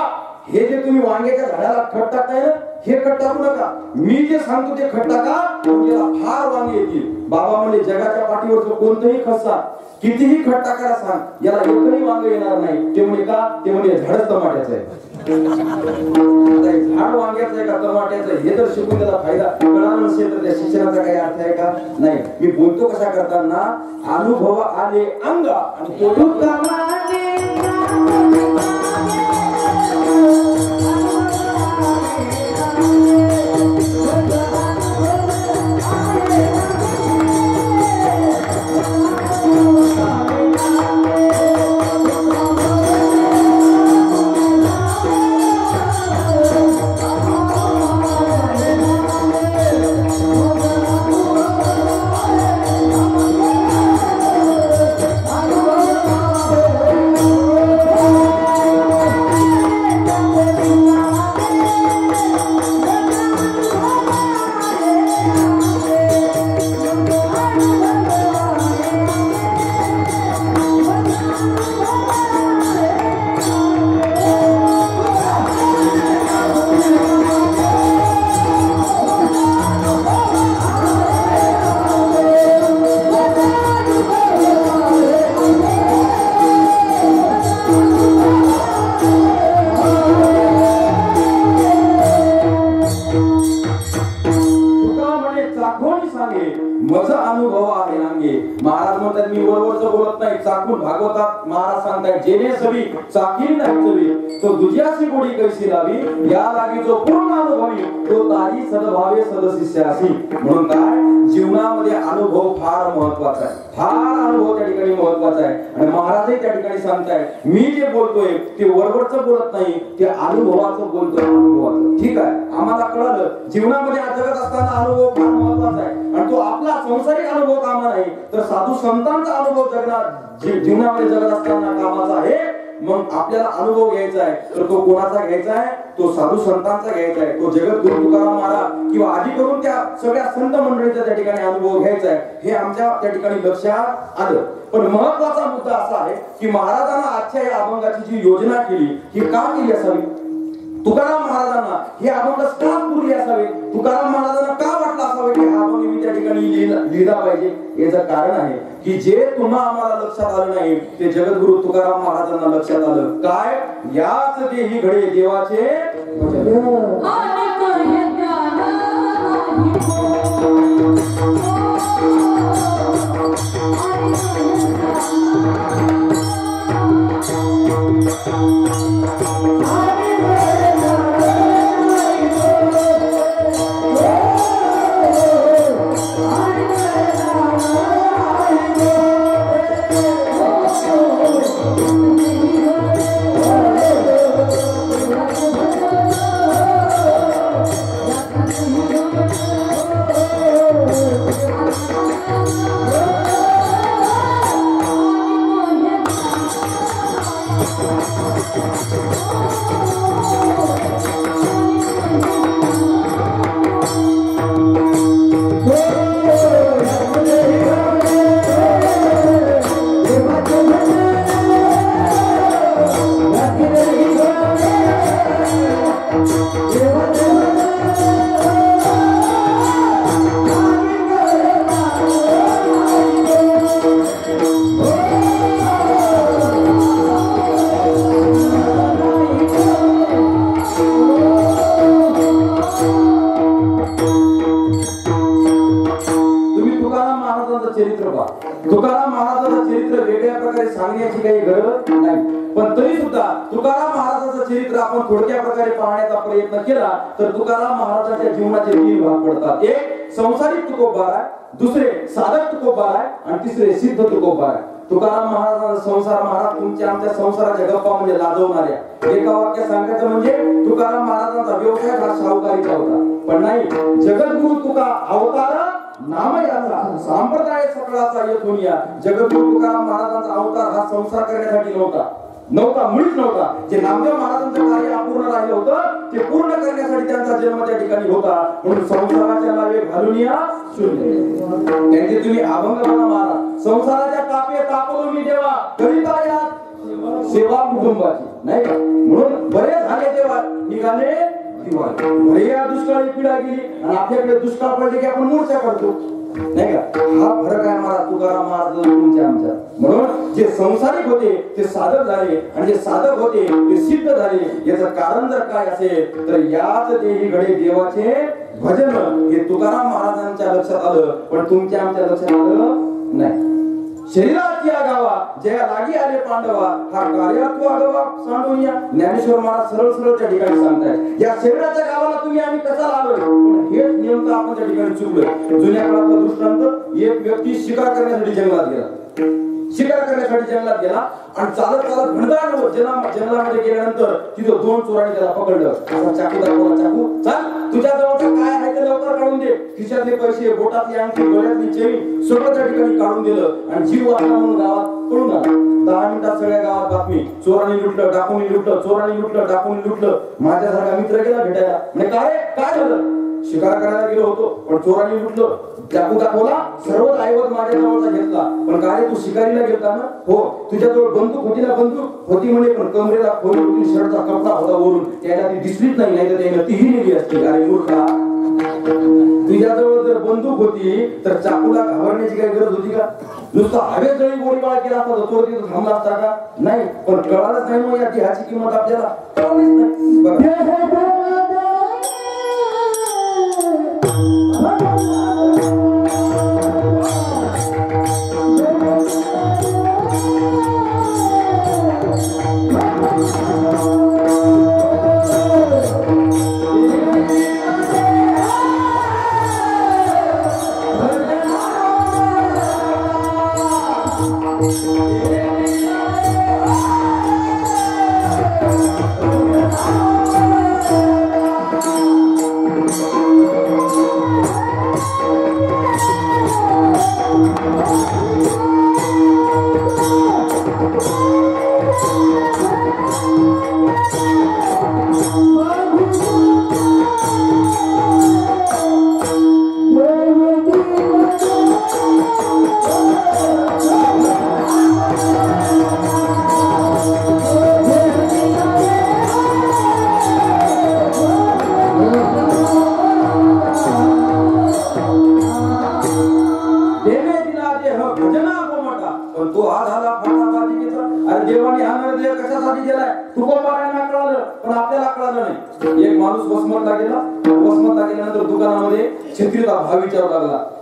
हे जे तुम्ही वांग्याच्या झाडाला खत टाकताय ना, हे खत टाकू नका, मी जे सांगतो ते खत टाका, याला फार वांगे येतील. बाबा म्हणजे जगाच्या पाठीवरचं कोणतंही खत सांग, कितीही खत टाकायला सांग, याला एकही वांग येणार नाही. ते म्हणजे का, ते म्हणजे झाडच टमाट्याचं आहे. झाड वांग्याचं आहे का टमाट्याचं हे जर शिकून त्याला फायदा कळला नसेल तर त्या शिक्षणाचा काही अर्थ आहे का नाही. मी बोलतो कशा करताना, अनुभव आले अंग आणि माझा अनुभव आहे नांगे. महाराज म्हणतात मी वरवरच बोलत नाही, चाकून भागवतात महाराज सांगतायत, जेणे सवी चाकीन नाही चवी तो दुजियाची गोडी कैसी लावी, या लागी जो पूर्ण अनुभवी तो ताई सद्भावे सदशिष्यासी. म्हणून काय जीवनामध्ये अनुभव फार महत्वाचा आहे, फार अनुभव त्या ठिकाणी महत्वाचा आहे. आणि महाराजही त्या ठिकाणी सांगतायत मी जे बोलतोय ते वरवरच बोलत नाही, ते अनुभवाचं बोलतोय, अनुभवाचं. ठीक आहे, आम्हाला कळलं जीवनामध्ये जगत असताना अनुभव फार महत्वाचा आहे आणि तो आपला संसारिक अनुभव कामा नाही तर साधू संतांचा अनुभव जगणार जीवनामध्ये जगत असताना कामाचा आहे. मग आपल्याला अनुभव घ्यायचा आहे तर तो कोणाचा घ्यायचा आहे, तो साधू संतांचा घ्यायचा आहे. तो जगत गुरु तुकाराम महाराज किंवा आधी करून त्या सगळ्या संत मंडळीचा त्या ठिकाणी अनुभव घ्यायचा आहे, हे आमच्या त्या ठिकाणी लक्षात आलं. पण महत्वाचा मुद्दा असा आहे की महाराजांना आजच्या या अभंगाची जी योजना केली ही का केली असावी, तुकाराम महाराजांना हे अभंग का पुरले असावे, तुकाराम महाराजांना का वाटलं असावे की हा अभंग मी त्या ठिकाणी लिहिला पाहिजे. याचं कारण आहे की जे तुम्हा आम्हाला लक्षात आलं नाही ते जगद्गुरु तुकाराम महाराजांना लक्षात आलं. काय, याच देही घडे देवाचे Oh पाहण्याची काही गरज नाही. पण तरी सुद्धा तुकाराम महाराजांचं चरित्र आपण थोडक्या प्रकारे पाहण्याचा प्रयत्न केला तर तुकाराम महाराजांच्या जीवनाचे 3 भाग पडतात. एक संसारिक तुकोबा आहे, दुसरे साधक तुकोबा आहे आणि तिसरे सिद्ध तुकोबा आहे. तुकाराम महाराजांचा संसार महाराज तुमच्या आमच्या संसाराच्या गप्पा म्हणजे लाजवणाऱ्या. एका वाक्यात सांगायचं म्हणजे तुकाराम महाराजांचा व्यवसाय हा सावकारीचा होता. पण नाही, जगद्गुरु तुका अवतार नाम याचा संप्रदाय सकळाचा येथुनिया. जगद्गुरु तुकाराम महाराजांचा अवतार हा संसार करण्यासाठी नव्हता, मुळीच नव्हता. जे नामदेव महाराजांचं कार्य अपूर्ण राहिलं होतं ते पूर्ण करण्यासाठी त्यांचा जन्म त्या ठिकाणी होता. म्हणून संसाराच्या नावे घालून या शून्य. त्यांचे तुम्ही अभंग बघा महाराज, संसाराच्या तापे तापलो मी देवा करिता या सेवा कुटुंबाची, नाही का? म्हणून बरे झाले तेव्हा निघाले दिवाळी. बरे या दुष्काळी पिढा गेली आणि आपल्याकडे दुष्काळ पडले की आपण मोर्चा करतो, नाही का? हा फरक आहे महाराज तुकाराम महाराज तुमच्या आमच्या. म्हणून जे संसारिक होते ते साधक झाले आणि जे साधक होते ते सिद्ध झाले. याचं कारण जर काय असेल तर याच देही घडे देवाचे भजन हे तुकाराम महाराजांच्या लक्षात आलं पण तुमच्या आमच्या लक्षात आलं नाही. शरीरात या गावा जया लागी आले पांडवा हा कार्यात्व आगवा सांडूया. ज्ञानेश्वर महाराज सरळ सरळ त्या ठिकाणी सांगतायत या शरीराच्या गावाला तुम्ही आम्ही कशाला आलोय. पण हेच नेमकं आपण त्या ठिकाणी चुकलोय. जुन्या काळातला दृष्टांत, एक व्यक्ती शिकार करण्यासाठी जंगलात गेला आणि चालत घनदाट जंगलामध्ये गेल्यानंतर तिथं 2 चोरांनी त्याला पकडलं. असा चाकू दाखवला, चाकू चल तुझ्या जवळचं काय आहे ते लवकर काढून दे. खिशातले पैसे, बोटातली अंगठी, गळ्यातली चेन सगळं त्या ठिकाणी काढून दिलं आणि जीव वाचला म्हणून गावात पळून आला. 10 मिनिटात सगळ्या गावात बातमी, चोरांनी लुटलं, डाकूंनी लुटलं, चोरांनी लुटलं, डाकूंनी लुटलं. माझ्यासारखा मित्र गेला भेटायला, म्हणजे काय झालं? शिकार करायला गेलो होतो पण चोरांनी लुटलं. चाकू दाखवला, सर्व ऐवज माझ्या जवळचा घेतला. पण काय तू शिकारीला गेलता ना? हो. तुझ्याजवळ बंदूक होती ना? बंदूक होती म्हणे पण कमरेला खोल होती, शर्टचा कपडा होता वरून, त्याला ती दिसलीच नाही तर त्याने तीही नेली असती. अरे मूर्खा, तुझ्याजवळ जर बंदूक होती तर चाकूला घाबरण्याची काही गरज होती का? नुसता हवेत जरी गोळीबार केला असता तर तो तिथं थांबला असता का? नाही. पण कळालंच नाही मग या देहाची किंमत आपल्याला कळलीच नाही. बघा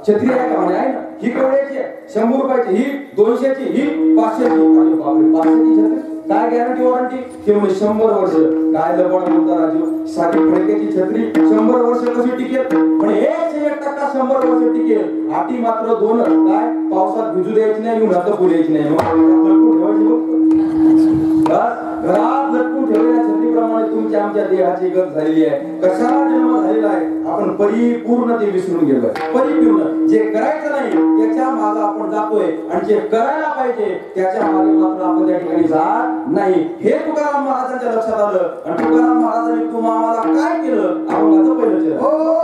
छत्री आहे का म्हणे? आहे ना. ही केवढ्याची आहे? 100 रुपयाची. ही 200ची, ही 500ची. अरे बापरे, 500ची छत्री काय गॅरंटी वॉरंटी? ते म्हणे 100 वर्ष. काय लपड बोलता राजू? साधी फडक्याची छत्री 100 वर्ष कशी टिकेल? पण 101% 100 वर्ष टिकेल. आटी मात्र 2 काय पावसात भिजू द्यायची नाही, उन्हात फुल यायची नाही. घरात लटकून ठेवलेल्या छत्रीप्रमाणे तुमच्या आमच्या देहाची गत झालेली आहे. कशाला जन्म झालेला आहे? आपण परिपूर्ण ते विसरून गेलोय. परिपूर्ण जे करायचं नाही त्याच्या मागे आपण जातोय आणि जे करायला पाहिजे त्याच्या मागे मात्र आपण त्या ठिकाणी जात नाही. हे तुकाराम महाराजांच्या लक्षात आलं आणि तुकाराम महाराजांनी तुम्हाला आम्हाला काय केलं? अभंगाचं पहिलं चरण.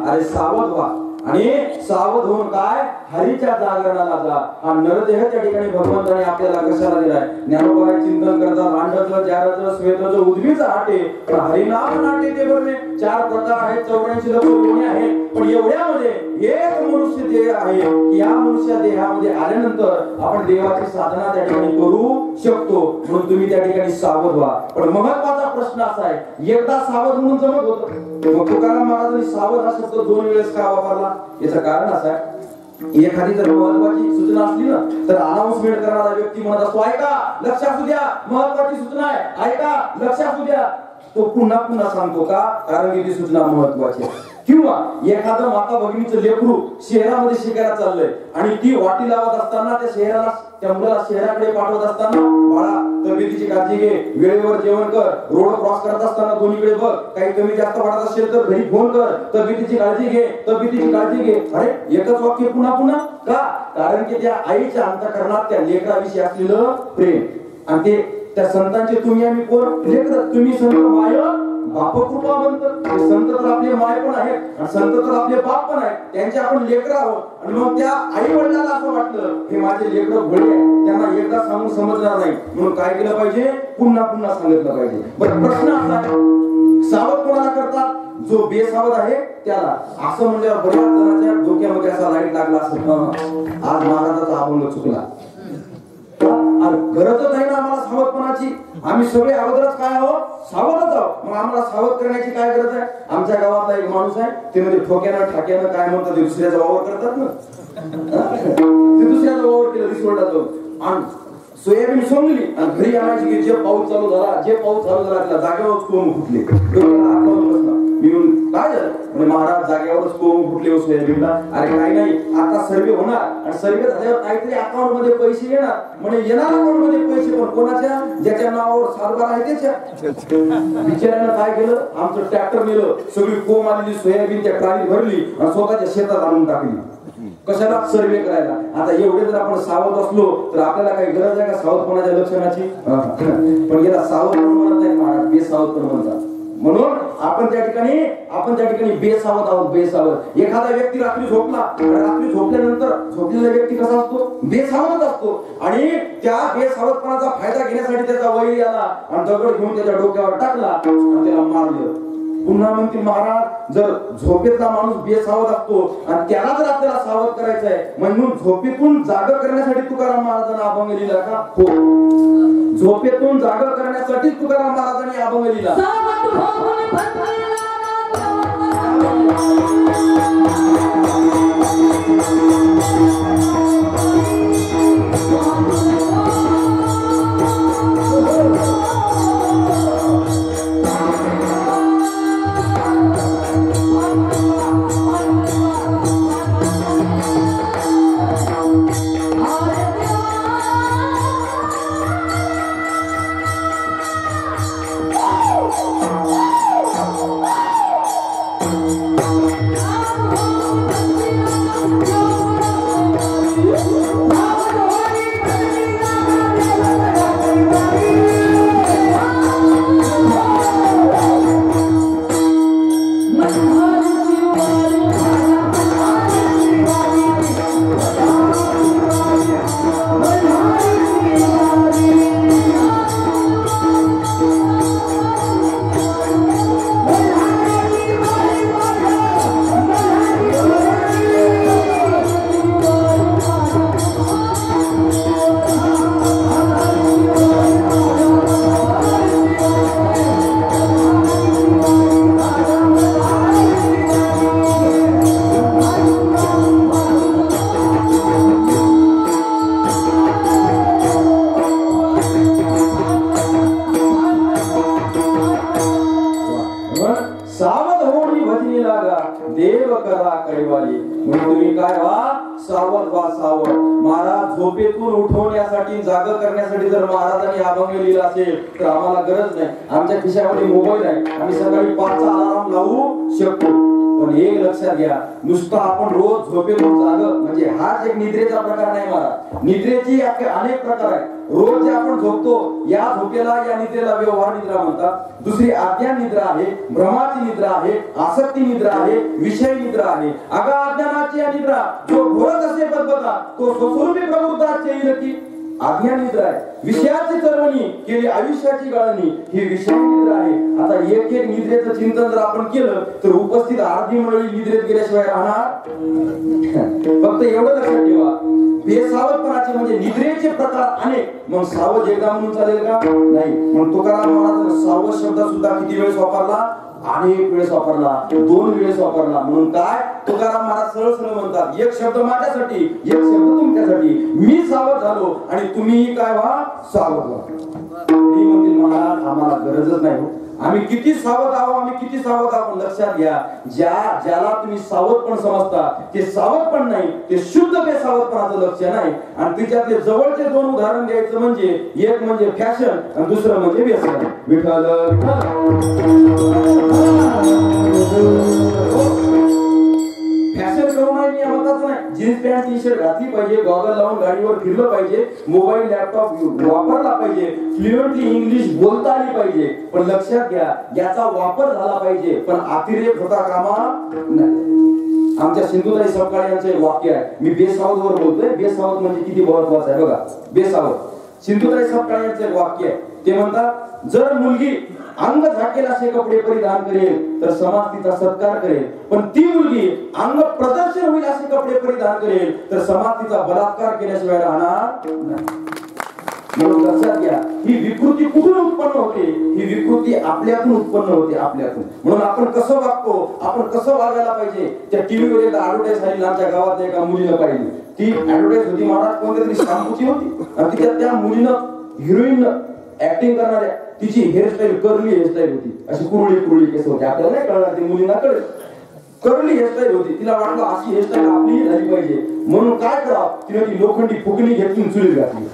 अरे सावध व्हा आणि सावध होऊन काय हरीच्या जागरणाला जा. हा नरदेह त्या ठिकाणी भगवंताने आपल्याला कशाला दिलाय. ज्ञानोबा चिंतन करतात अंडज जारज श्वेतज उद्भीज आटे पण हरिनाम नाटे ते बरणे. 4 प्रकार आहेत 84 लक्ष कोणी आहे पण एवढ्यामध्ये एक मनुष्य देह आहे की या मनुष्य देहामध्ये आल्यानंतर आपण देवाची साधना त्या ठिकाणी करू शकतो. म्हणून तुम्ही त्या ठिकाणी सावध व्हा. पण महत्त्वाचा प्रश्न असा आहे एकदा सावध म्हणून जमत होतं मग तुकाराम महाराजांनी सावध हा शब्द 2 वेळेस का वापरला. याचं कारण असं आहे एखादी जर महत्वाची सूचना असली ना तर अनाउन्समेंट करणारा व्यक्ती म्हणत असतो ऐका लक्ष असू द्या महत्वाची सूचना आहे ऐका लक्ष असू द्या. तो पुन्हा पुन्हा सांगतो का कारण की ती सूचना महत्वाची आहे. किंवा एखादं माता भगिनीचं लेकरू शहरामध्ये शिकायला चाललंय आणि ती वाटी लावत असताना त्या मुलाला शहराकडे पाठवत असताना बाळा तब्येतीची काळजी घे वेळेवर जेवण कर रोड क्रॉस करत असताना दोन्हीकडे बघ काही कमी जास्त वाटत असेल तर घरी फोन कर तब्येतीची काळजी घे तब्येतीची काळजी घे. अरे एकच वाक्य पुन्हा पुन्हा का कारण की त्या आईच्या अंतःकरणात त्या लेकराविषयी असलेलं प्रेम आणि ते त्या संतांचे तुम्ही आम्ही कोण लेकर तुम्ही संत माय बाप कृपा म्हणतात. संत तर आपले माय पण आहेत आणि संत तर आपले बाप पण आहेत त्यांचे आपण लेकर आहोत आणि मग त्या आई वडिलांना असं वाटलं हे माझे लेकर भोळे आहेत त्यांना एकदा सांगून समजणार नाही म्हणून काय केलं पाहिजे पुन्हा पुन्हा सांगितलं पाहिजे. बरं प्रश्न असा सावध कोणाला करतात जो बेसावध आहे त्याला. असं म्हणल्यावर बऱ्याच जणांच्या डोक्यामध्ये असा लाईट लागला असं आज महाराजाचा अभंग चुकला. गरजच आहे ना आम्हाला सावधपणाची. आम्ही सगळे अगोदरच काय आहोत सावधच आहोत. मग आम्हाला सावध करण्याची काय गरज आहे. आमच्या गावातला एक माणूस आहे ते म्हणजे ठोक्यानं ठाक्यानं काय म्हणतात ते दुसऱ्याचा वावर करतात ना ते दुसऱ्याचा वावर केलं रिसोर्टात जाऊन आणि सोयाबीन सोंगली आणि घरी आणायची की जे पाऊस चालू झाला त्याला जागेवरच कोंब फुटले. मी काय झालं महाराज जागेवरच कोंब फुटले सोयाबीनला. अरे काही नाही आता सर्वे होणार आणि सर्वे झाल्यावर काहीतरी अकाउंट मध्ये पैसे येणार म्हणजे येणार अकाउंट मध्ये पैसे पण कोणाच्या ज्याच्या नावावर सातबार आहे त्याच्या. बिचाऱ्यानं काय केलं आमचं ट्रॅक्टर नेलं सगळी कोंब आलेली सोयाबीन त्या ट्राली भरली आणि स्वतःच्या शेतात आणून टाकली. कशाला सर्वे करायला. आता एवढे जर आपण सावध असलो तर आपल्याला काही गरज आहे का सावधपणाच्या लक्षणाची. पण याला सावध पण म्हणत नाही महाराज बेसावध पण म्हणतात. म्हणून आपण त्या ठिकाणी बेसावध आहोत बेसावध. एखादा व्यक्ती रात्री झोपला रात्री झोपल्यानंतर झोपलेला व्यक्ती कसा असतो बेसावध असतो आणि त्या बेसावधपणाचा फायदा घेण्यासाठी त्याचा वैरी आला आणि दगड घेऊन त्याच्या डोक्यावर टाकला आणि त्याला मारलं. पुन्हा म्हणते महाराज जर झोपेतला माणूस बेसावध असतो आणि त्याला जर आपल्याला सावध करायचं आहे म्हणून झोपेतून जाग करण्यासाठी तुकाराम महाराजांना अभंग लिहिला का. हो झोपेतून जाग करण्यासाठी तुकाराम महाराजांनी अभंग लिहिला. करा कैवारी. म्हणून तुम्ही काय व्हा, सावध व्हा, सावध. महाराज झोपेतून उठवण्यासाठी, जाग करण्यासाठी जर महाराजांनी अभंग लिहिला असेल तर आम्हाला गरज नाही. आमच्या खिशामध्ये मोबाईल आहे, आम्ही सकाळी 5चा अलार्म लावू शकतो. पण एक लक्षात घ्या, नुसतं आपण रोज झोपेतून जाग म्हणजे हाच एक निद्रेचा प्रकार नाही महाराज. निद्रेची अनेक प्रकार आहेत. रोज जे आपण झोपतो या झोपेला, या निद्रेला व्यवहार निद्रा म्हणतात. दुसरी अज्ञान निद्रा आहे, भ्रमाची निद्रा आहे, आसक्ती निद्रा आहे, विषय निद्रा आहे. अगा अज्ञानाची निद्रा जो घोरत असे बदबदा तो स्वस्वरूपी प्रवृत्ताचे येईल की अज्ञान निद्रा आहे. विषयाची चरवणी केली आयुष्याची गळणी ही विषय निद्रा आहे. आता एक एक निद्रेचं चिंतन जर आपण केलं तर उपस्थित अर्धी मंडळी निद्रेत गेल्याशिवाय राहणार. फक्त एवढं लक्षात ठेवा, बेसावधपणाचे म्हणजे निद्रेचे प्रकार अनेक. मग सावध एकदा म्हणून चालेल का? नाही. मग तुकाराम महाराजांनी सावध शब्द सुद्धा किती वेळेस वापरला? अनेक वेळेस वापरला, 2 वेळेस वापरला. म्हणून काय तुकाराम महाराज सरळ सरळ म्हणतात, एक शब्द माझ्यासाठी, एक शब्द तुमच्यासाठी. मी सावध झालो आणि तुम्ही काय व्हा, सावध व्हा. मी म्हणतील महाराज आम्हाला गरजच नाही हो, आम्ही किती सावध आहोत, आम्ही किती सावध आहोत. लक्षात घ्या, ज्याला तुम्ही सावध पण समजता ते सावध पण नाही, ते शुद्ध बेसावधपणाचं लक्षण आहे. आणि तिच्यातले जवळचे 2 उदाहरण द्यायचं म्हणजे एक म्हणजे फॅशन आणि दुसरं म्हणजे व्यसन. विठ्ठल फॅशन करू नये या मताचं नाही. जीन्स पॅन्ट टी शर्ट घातली पाहिजे, गॉगल लावून गाडीवर फिरलं पाहिजे, मोबाईल लॅपटॉप वापरला पाहिजे, फ्लुएंटली इंग्लिश बोलता आली पाहिजे. पण लक्षात घ्या, याचा वापर झाला पाहिजे पण अतिरेक होता कामा नाही. आमच्या सिंधुताई सपकाळे यांचं एक वाक्य आहे, मी बेसावध वर बोलतोय. बेसावध म्हणजे किती महत्वाचं आहे बघा. बेसावध सिंधुताई सपकाळे यांचं एक वाक्य आहे. ते म्हणतात, जर मुलगी अंग झाकेल असे कपडे परिधान करेल तर समाज तिचा सत्कार करेल, पण ती मुलगी अंग प्रदर्शन होईल असे कपडे परिधान करेल तर समाज तिचा बलात्कार केल्याशिवाय राहणार नाही. म्हणून लक्षात घ्या, ही विकृती कुठून उत्पन्न होते? ही विकृती आपल्यातून उत्पन्न होते, आपल्यातून. म्हणून आपण कसं वागतो, आपण कसं वागायला पाहिजे. त्या टीव्हीवर एकदा ऍडव्हर्टाईज झाली आमच्या गावात, एका मुलीनं पाहिली. ती ऍडव्हर्टाईज होती महाराज कोणत्या तरी शॅम्पूची होती आणि तिच्यात त्या मुलीनं हिरोईन ऍक्टिंग करणाऱ्या तिची हेअरस्टाईल कर्ली हेअरस्टाईल होती, अशी कुरळी केस होते. आपल्याला नाही कळणार, ती मुलींना कळेल. कर्ली हेअरस्टाईल होती. तिला वाटलं अशी हेअरस्टाईल आपली झाली पाहिजे, म्हणून काय करावं, तिने ती लोखंडी फुकणी घेतली चुलीत घातली.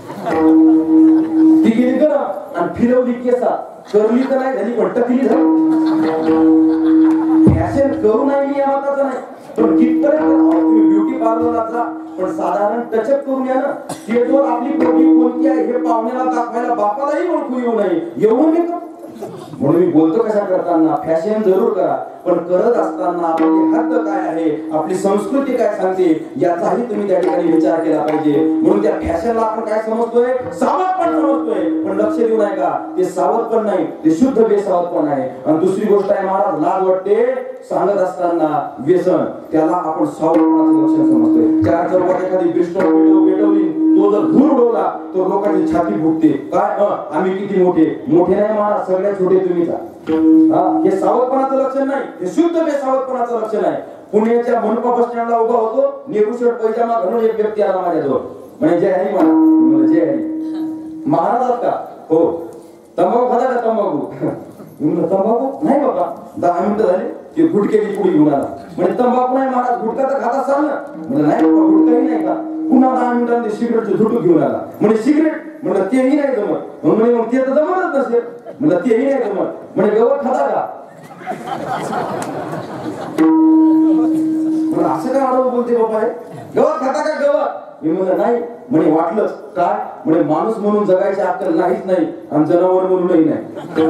ती गेली गरम आणि फिरवली केसात. कर्ली तर नाही झाली पण टकली झाली. फॅशन करू नाही या मताचं नाही, पण कितपर्यंत तुम्ही ब्युटी पार्लरला जा पण साधारण टचअप करून या ना. स्टेजवर आपली बॉडी कोणती आहे हे पाहुण्याला दाखवायला बापालाही ओळखू येऊ नये, येऊ नये. म्हणून मी बोलतो कशा करताना फॅशन जरूर करा, पण करत असताना आपली हद्द काय आहे, आपली संस्कृती काय सांगते याचाही तुम्ही त्या ठिकाणी विचार केला पाहिजे. म्हणून त्या फॅशनला आपण काय समजतोय, सावध पण समजतोय, पण लक्ष देऊ नये का, ते सावध पण नाही, ते शुद्ध बेसावध पण आहे. आणि दुसरी गोष्ट आहे महाराज, लाज वाटते सांगत असताना व्यसन, त्याला आपण सावधपणाचं लक्षण समजतोय. 4 चौकात एखादी पेटवली, तो जर धूर उडवला तर लोकांची छाती फुटते. काय आम्ही किती मोठे नाही महाराज, सगळ्यात छोटे तुम्हीच. हे सावधपणाचं लक्षण नाही, हे शुद्ध बेसावधपणाचं लक्षण आहे. पुण्याच्या मनपा बस स्टँडला उभा होतो, नेहरू शर्ट पैजामा घालून एक व्यक्ती आला माझ्याजवळ, म्हणजे जय हरी म्हणा. जय हरी महाराजात का? हो. तंबाखू खाता का? तंबाखू. तंबाखू नाही बाबा. 10 मिनिटं झाले की गुटक्याची पुडी घेऊन आला. म्हणजे तंबाखू नाही महाराज, गुटखा तर खाता असाल ना? म्हणजे नाही बाबा, गुटखाही नाही का? पुन्हा 10 मिनिटांनी सिगरेटचे झुटू घेऊन आला. म्हणजे सिगरेट, म्हणजे तेही नाही जमत. म्हणजे मग ते तर जमतच नसेल, म्हणजे तेही नाही जमत. म्हणजे गवत खाता का? असं काय आरोप बोलते बाबा, गवत खाता का गवत? मी म्हणलं नाही. म्हणे वाटलंच काय? म्हणे माणूस म्हणून जगायची अक्कल नाहीच नाही आणि जनावर म्हणूनही नाही.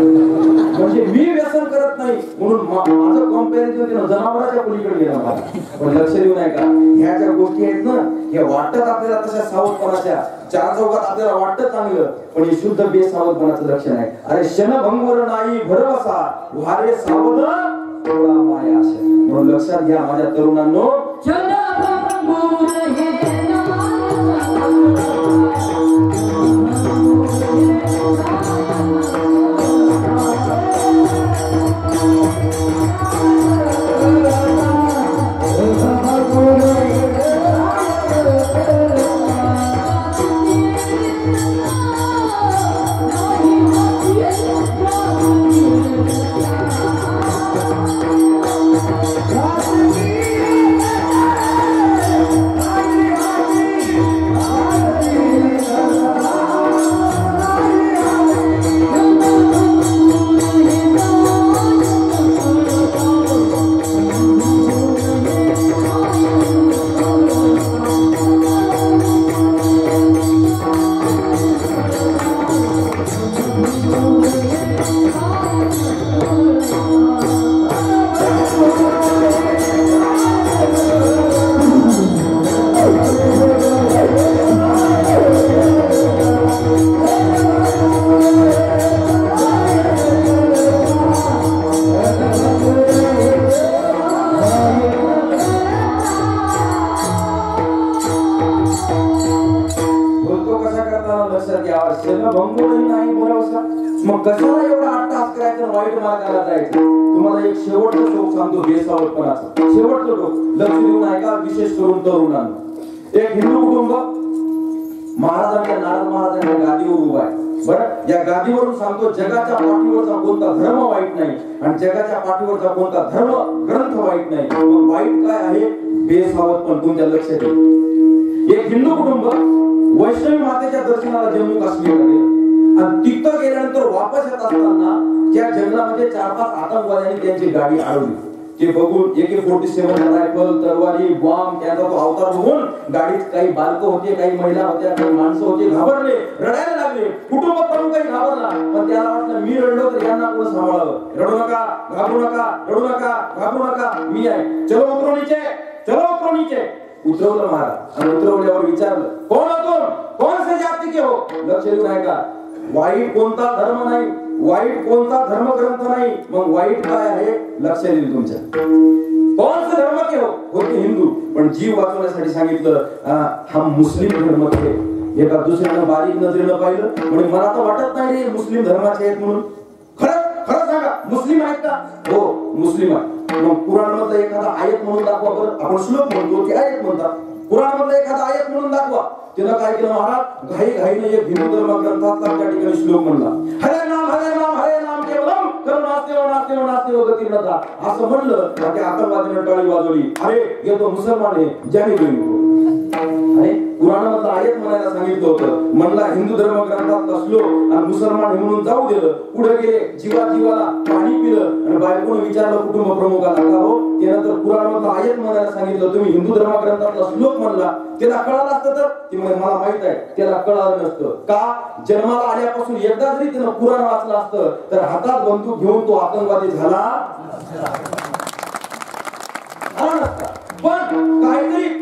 म्हणजे मी व्यसन करत नाही म्हणून माझं कॉम्पॅरिझन जनावराच्या पलीकडे गेलं मला. पण लक्ष देऊ नाही का, ह्या ज्या गोष्टी आहेत ना, हे वाटत आपल्याला तशा सावधपणाच्या 4 चौकात आपल्याला वाटत चांगलं, पण हे शुद्ध बेसावधपणाचं लक्षण आहे. अरे क्षणभंगवर नाही भरवसा, वारे सावध थोडा माया आशा. म्हणून लक्षात घ्या माझ्या तरुणांनो, Love me. मग कशाला एवढा अट्टहास करायचं, वाईट मार्गाला जायचं? तुम्हाला एक शेवटचं टोक सांगतो बेसावटपणाचं, शेवटचं टोक लक्ष देऊन ऐका, विशेष करून तरुणांना. एक हिंदू कुटुंब महाराजांच्या, नारद महाराजांच्या गादीवर उभा आहे. बरं, या गादीवरून सांगतो, जगाच्या पाठीवरचा कोणता धर्म वाईट नाही आणि जगाच्या पाठीवरचा कोणता धर्म ग्रंथ वाईट नाही. मग वाईट काय आहे? बेसावत. पण तुमच्या लक्षात येईल, एक हिंदू कुटुंब वैष्णवी मातेच्या दर्शनाला जम्मू काश्मीरला गेलं आणि तिथं गेल्यानंतर वापस येत असताना त्या जंगलामध्ये 4-5 आतंकवाद्यांनी त्यांची गाडी अडवली. ते बघून AK-47 रायफल, तरवारी, बॉम्ब, त्याचा तो अवतार बघून गाडीत काही बालकं होते, काही महिला होत्या, काही माणसं होते, घाबरले, रडायला लागले. कुटुंब प्रमुखही घाबरला, पण त्याला वाटलं मी रडलो तर यांना कोण सांभाळावं. रडू नका, घाबरू नका, रडू नका, घाबरू नका, मी आहे. चलो उतरो नीचे, चलो उतरो नीचे. उतरवलं महाराज आणि उतरवल्यावर विचारलं, कोण हो तुम, कौन से जाती के हो? लक्ष देऊन ऐका, वाईट कोणता धर्म नाही, वाईट कोणता धर्मग्रंथ नाही. मग वाईट काय आहे? लक्ष येईल तुमच्या. कौन से धर्म के हो? होते हिंदू, पण जीव वाचवण्यासाठी सांगितलं हा मुस्लिम धर्म के. एका दुसऱ्यानं बारीक नजरेनं पाहिलं, म्हणजे मला तर वाटत नाही रे मुस्लिम धर्माचे आहेत म्हणून. खरं खरं सांगा, मुस्लिम आहेत का? हो मुस्लिम आहे. मग कुराण मधलं एखादा आयत म्हणून दाखवा बरं. आपण श्लोक म्हणतो ते आयत म्हणतात, कुराण मधलं एखादा आयत म्हणून दाखवा. त्यानं काय केलं महाराज, घाईने एक हिंदू धर्म ग्रंथातला त्या ठिकाणी श्लोक म्हणला, हरे नाम हरे नाम हरे नाम केवलम करुणास्तेव नास्तेव नास्तेव गतिर्नता. असं म्हणलं तर त्या आतंकवादीनं टाळी वाजवली. अरे ये तो मुसलमान आहे, ज्याने दोन. अरे कुराणामधलं आयत म्हणायला सांगितलं होतं, म्हणला हिंदू धर्म ग्रंथातला श्लोक आणि मुसलमान म्हणून जाऊ दिलं. पुढे गेले, जीवाला पाणी पिलं आणि बायकोने विचारलं कुटुंब प्रमुखाला, का हो त्यानंतर कुराणामधलं आयत म्हणायला सांगितलं, तुम्ही हिंदू धर्म ग्रंथातला श्लोक म्हणला. त्याला कळालं असतं तर ती म्हणे मला माहित आहे त्याला कळालं नसतं. का? जन्माला आल्यापासून एकदा जरी त्यानं कुराण वाचलं असतं तर हातात बंदूक घेऊन तो आतंकवादी झाला नसता. पण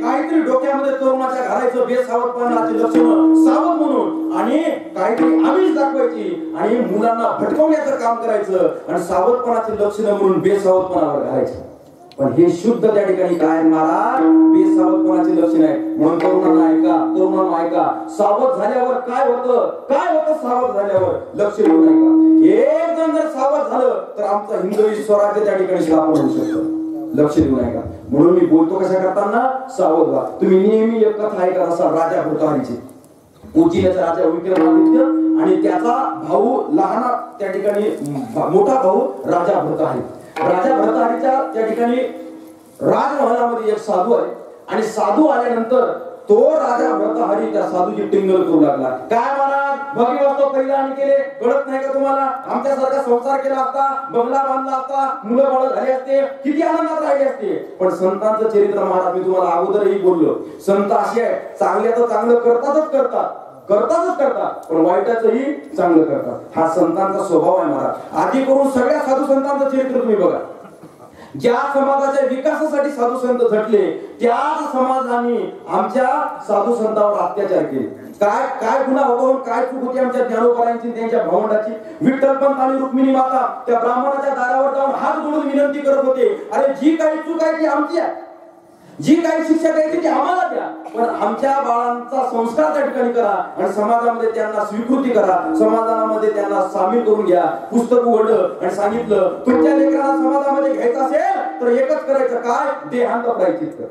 काहीतरी डोक्यामध्ये तरुणाच्या घालायचं, बेसावधपणाची लक्षणं सावध म्हणून, आणि काहीतरी आमिष दाखवायची आणि मुलांना भटकवण्याचं काम करायचं आणि सावधपणाची लक्षणं म्हणून बेसावधपणावर घालायचं. पण हे शुद्ध त्या ठिकाणी काय महाराज? बेसावधपणाचे लक्षण आहे. म्हणून तरुणांना ऐका, सावध झाल्यावर काय होतं सावध झाल्यावर? लक्ष देऊन ऐका. एक जण जर सावध झालं तर आमचं हिंदवी स्वराज्य त्या ठिकाणी स्थापन होऊ शकतं. लक्ष देऊन ऐका. म्हणून मी बोलतो कशा करताना, सावध व्हा. तुम्ही नेहमी एक कथा ऐका, असा राजा भृताहरीची. उज्जैनचा राजा विक्रमादित्य आणि त्याचा भाऊ लहान, त्या ठिकाणी मोठा भाऊ राजा भृताहरी. राजा भृताहरीच्या त्या ठिकाणी राजमहालामध्ये एक साधू आहे आणि साधू आल्यानंतर तो राजा भृताहरी त्या साधूची टिंगल करू लागला. काय महाराज, भगीवस्तो परिधान केले, कळत नाही का तुम्हाला? आमच्यासारखा संसार केला असता, बंगला बांधला असता, मुलं बाळ झाले असते, किती आनंदात राहिले असते. पण संतांचं चरित्र महाराज, मी तुम्हाला अगोदरही बोललो, संत असे आहे, चांगल्याचं चांगलं करतात, पण वाईटाचंही चांगलं करतात. हा संतांचा स्वभाव आहे महाराज. आधी करून सगळ्या साधू संतांचं चरित्र तुम्ही बघा. ज्या समाजाच्या विकासासाठी साधू संत झटले त्याच समाजाने आमच्या साधू संतांवर अत्याचार केले. काय गुन्हा होतो, काय चूक होती आमच्या ज्ञानोबारायांची, त्यांच्या भावंडाची. विठ्ठलपंत आणि रुक्मिणी माता त्या ब्राह्मणाच्या दारावर जाऊन हात जोडून विनंती करत होते, अरे जी काही चूक आहे ती आमची आहे, जी काही शिक्षा द्यायची ती आम्हाला द्या, पण आमच्या बाळांचा संस्कार त्या ठिकाणी करा आणि समाजामध्ये त्यांना स्वीकृती करा, समाजामध्ये त्यांना सामील करून घ्या. पुस्तक उघडलं आणि सांगितलं, तुमच्या लेकराला समाजामध्ये घ्यायचं असेल तर एकच करायचं, काय? देहांत प्रायश्चित्त.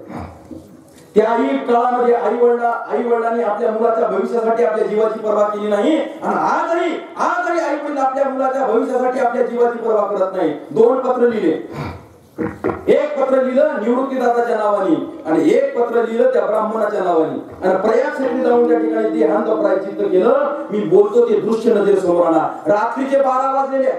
त्याही काळामध्ये आई वडिलांनी आपल्या मुलाच्या भविष्यासाठी आपल्या जीवाची पर्वा केली नाही आणि आजही आई वडील आपल्या मुलाच्या भविष्यासाठी आपल्या जीवाची पर्वा करत नाही. 2 पत्र लिहिले. एक पत्र लिहिलं निवृत्तीदाताच्या नावाने आणि एक पत्र लिहिलं त्या ब्राह्मणाच्या नावाने आणि प्रयागसाठी जाऊन त्या ठिकाणी देहांत प्रायश्चित्त केलं. मी बोलतो ते दृश्य नजर समोर आणा. रात्रीचे 12 वाजलेले,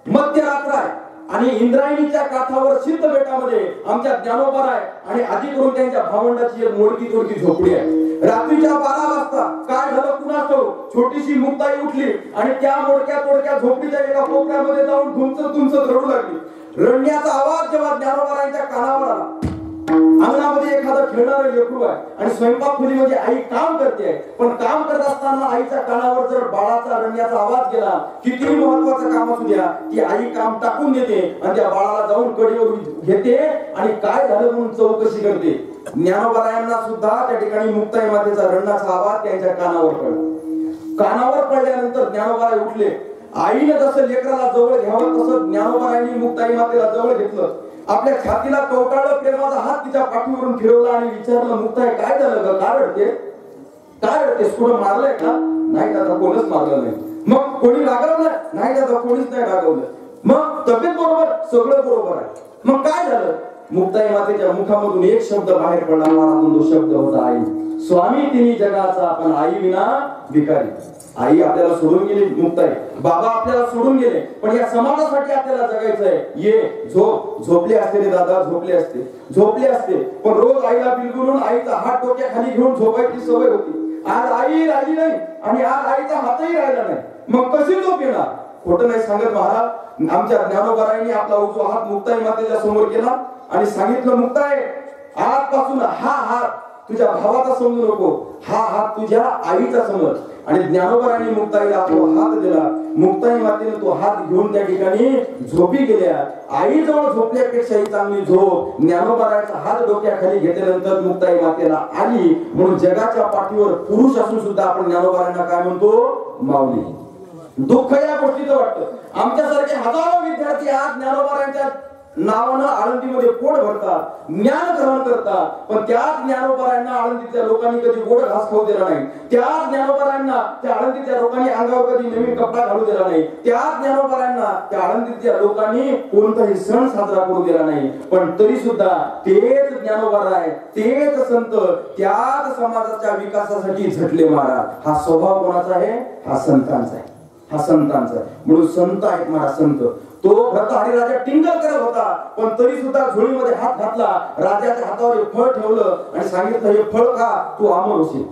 मध्यरात्र आहे आणि इंद्रायणीच्या काठावर सिद्ध बेटामध्ये आमच्या ज्ञानोबा आहे आणि आधी करून त्यांच्या भावंडाची एक मोडकी तोडकी झोपडी आहे. रात्रीच्या 12 वाजता काय झालं कुणास ठाऊक, छोटीशी मुक्ताई उठली आणि त्या मोडक्या तोडक्या झोपडीच्या एका कोपऱ्यामध्ये जाऊन धुमचत रडू लागली. रडण्याचा आवाज जेव्हा ज्ञानोबारायांच्या कानावर आला, अंगणामध्ये एखादं खेळणारं लेकरू आहे आणि स्वयंपाक खोलीमध्ये आई काम करते, पण काम करत असताना आईच्या कानावर जर बाळाचा रडण्याचा आवाज गेला, कितीही महत्वाचं काम असू द्या, ती आई काम टाकून देते आणि त्या बाळाला जाऊन कडेवर घेते आणि काय झालं म्हणून चौकशी करते. ज्ञानोबारायांना सुद्धा त्या ठिकाणी मुक्ताई मातेचा रडण्याचा आवाज त्यांच्या कानावर पडला. कानावर पडल्यानंतर ज्ञानोबाराय उठले आईने जसं लेकराला जवळ घ्यावं तसं ज्ञानोबारायांनी मुक्ताई मातेला जवळ घेतलं. आपल्या छातीला कवटाळलं, प्रेमाचा हात तिच्या पाठीवरून फिरवला आणि विचारलं, मुक्ताई काय झालं ग, काय रडते, काय रडतेस, कुठं मारलंय का? नाही दादा, कोणच मारलं नाही. मग कोणी रागवलं? नाही दादा, कोणीच नाही रागवलं. मग तब्येत बरोबर, सगळं बरोबर आहे. मग काय झालं? मुक्ताई मातेच्या मुखामधून एक शब्द बाहेर पडला, महाराजांचा तो शब्द होता आई. स्वामी तिन्ही जगाचा, आपण आई विना भिकारी. आई आपल्याला सोडून गेली मुक्ताई, बाबा आपल्याला सोडून गेले, पण या समाजासाठी आपल्याला जगायचंय. ये झोपले असते रे दादा, झोपले असते, पण रोज आईला बिलगुलून आईचा हात डोक्याखाली घेऊन झोपायची सवय होती. आज आई राहिली नाही आणि आज आईचा हातही राहिला नाही. मग कशी झोप येणार? खोटं नाही सांगत महाराज. आमच्या ज्ञानोबारायांनी आपला उजवा हात मुक्ताई मातेच्या समोर केला आणि सांगितलं, मुक्ताई आजपासून हा हात तुझ्या भावाचा समजू नको, हा हात तुझ्या आईचा समज. आणि ज्ञानोबारायांनी मुक्ताईला तो हात दिला. मुक्ताई मातेने तो हात घेऊन त्या ठिकाणी झोपी गेल्या. आई जवळ झोपल्यापेक्षाही चांगली झोप ज्ञानोबारायांचा हात डोक्याखाली घेतल्यानंतर मुक्ताई मातेला आली. म्हणून जगाच्या पाठीवर पुरुष असून सुद्धा आपण ज्ञानोबारायांना काय म्हणतो? माऊली. दुःख या गोष्टीचं वाटतं. आमच्यासारखे हजारो विद्यार्थी आज ज्ञानोबारायांच्या नावानं आळंदीमध्ये पोट भरतात, ज्ञान ग्रहण करतात, पण त्याच ज्ञानोबारायांना आळंदीतल्या लोकांनी कधी गोड घास खाऊ दिला नाही. त्याच ज्ञानोबारायांना त्या आळंदीतल्या लोकांनी अंगावर कधी नवीन कपडा घालू दिला नाही. त्याच ज्ञानोबारायांना त्या आळंदीतल्या लोकांनी कोणताही सण साजरा करू दिला नाही. पण तरी सुद्धा तेच ज्ञानोबाराय, तेच संत त्याच समाजाच्या विकासासाठी झटले महाराज. हा स्वभाव कोणाचा आहे? हा संतांचा आहे, हा संतांचा आहे. म्हणून संत आहेत महाराज, संत. तो भरतहरी राजा टिंगल करत होता, पण तरी सुद्धा झोळीमध्ये हात घातला, राजाच्या हातावर एक फळ ठेवलं आणि सांगितलं, हे फळ खा, तू अमर होशील.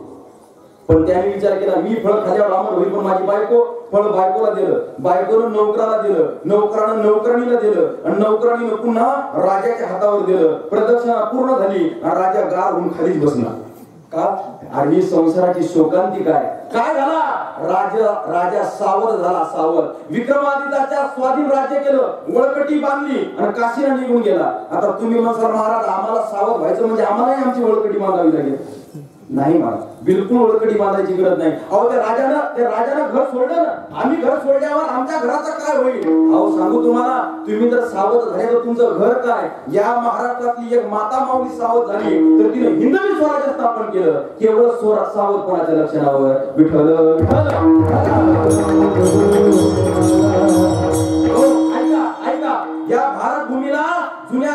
पण त्याने विचार केला, मी फळ खाल्यावर अमर होईल, पण माझी बायको, फळ बायकोला दिलं, बायकोनं नौकराला दिलं, नौकरानं नौकरणीला दिलं आणि नौकरणीनं पुन्हा राजाच्या हातावर दिलं. प्रदक्षिणा पूर्ण झाली आणि राजा गार होऊन खालीच बसला. का? आणि संसाराची शोकांती काय झाला? राजा सावध झाला, सावध. विक्रमादित्याच्या स्वाधीन राज्य केलं, वळकटी बांधली आणि काशीला निघून गेला. आता तुम्ही म्हणसाल, महाराज आम्हाला सावध व्हायचं म्हणजे आम्हालाही आमची वळकटी बांधावी लागेल. नाही महाराज, बिलकुल वळकटी बांधायची गरज नाही. अहो त्या राजानं घर सोडलं ना, आम्ही घर सोडल्यावर आमच्या घराचं काय होईल? अहो सांगू तुम्हाला, तुम्ही जर सावध झाले तर तुमचं घर काय? या महाराष्ट्रातली एक माता माऊली सावध झाली तर तिने हिंदवी स्वराज्य स्थापन केलं. केवळ सावधपणाच्या लक्षणावर. विठ्ठल ऐका, या भारत भूमीला जुन्या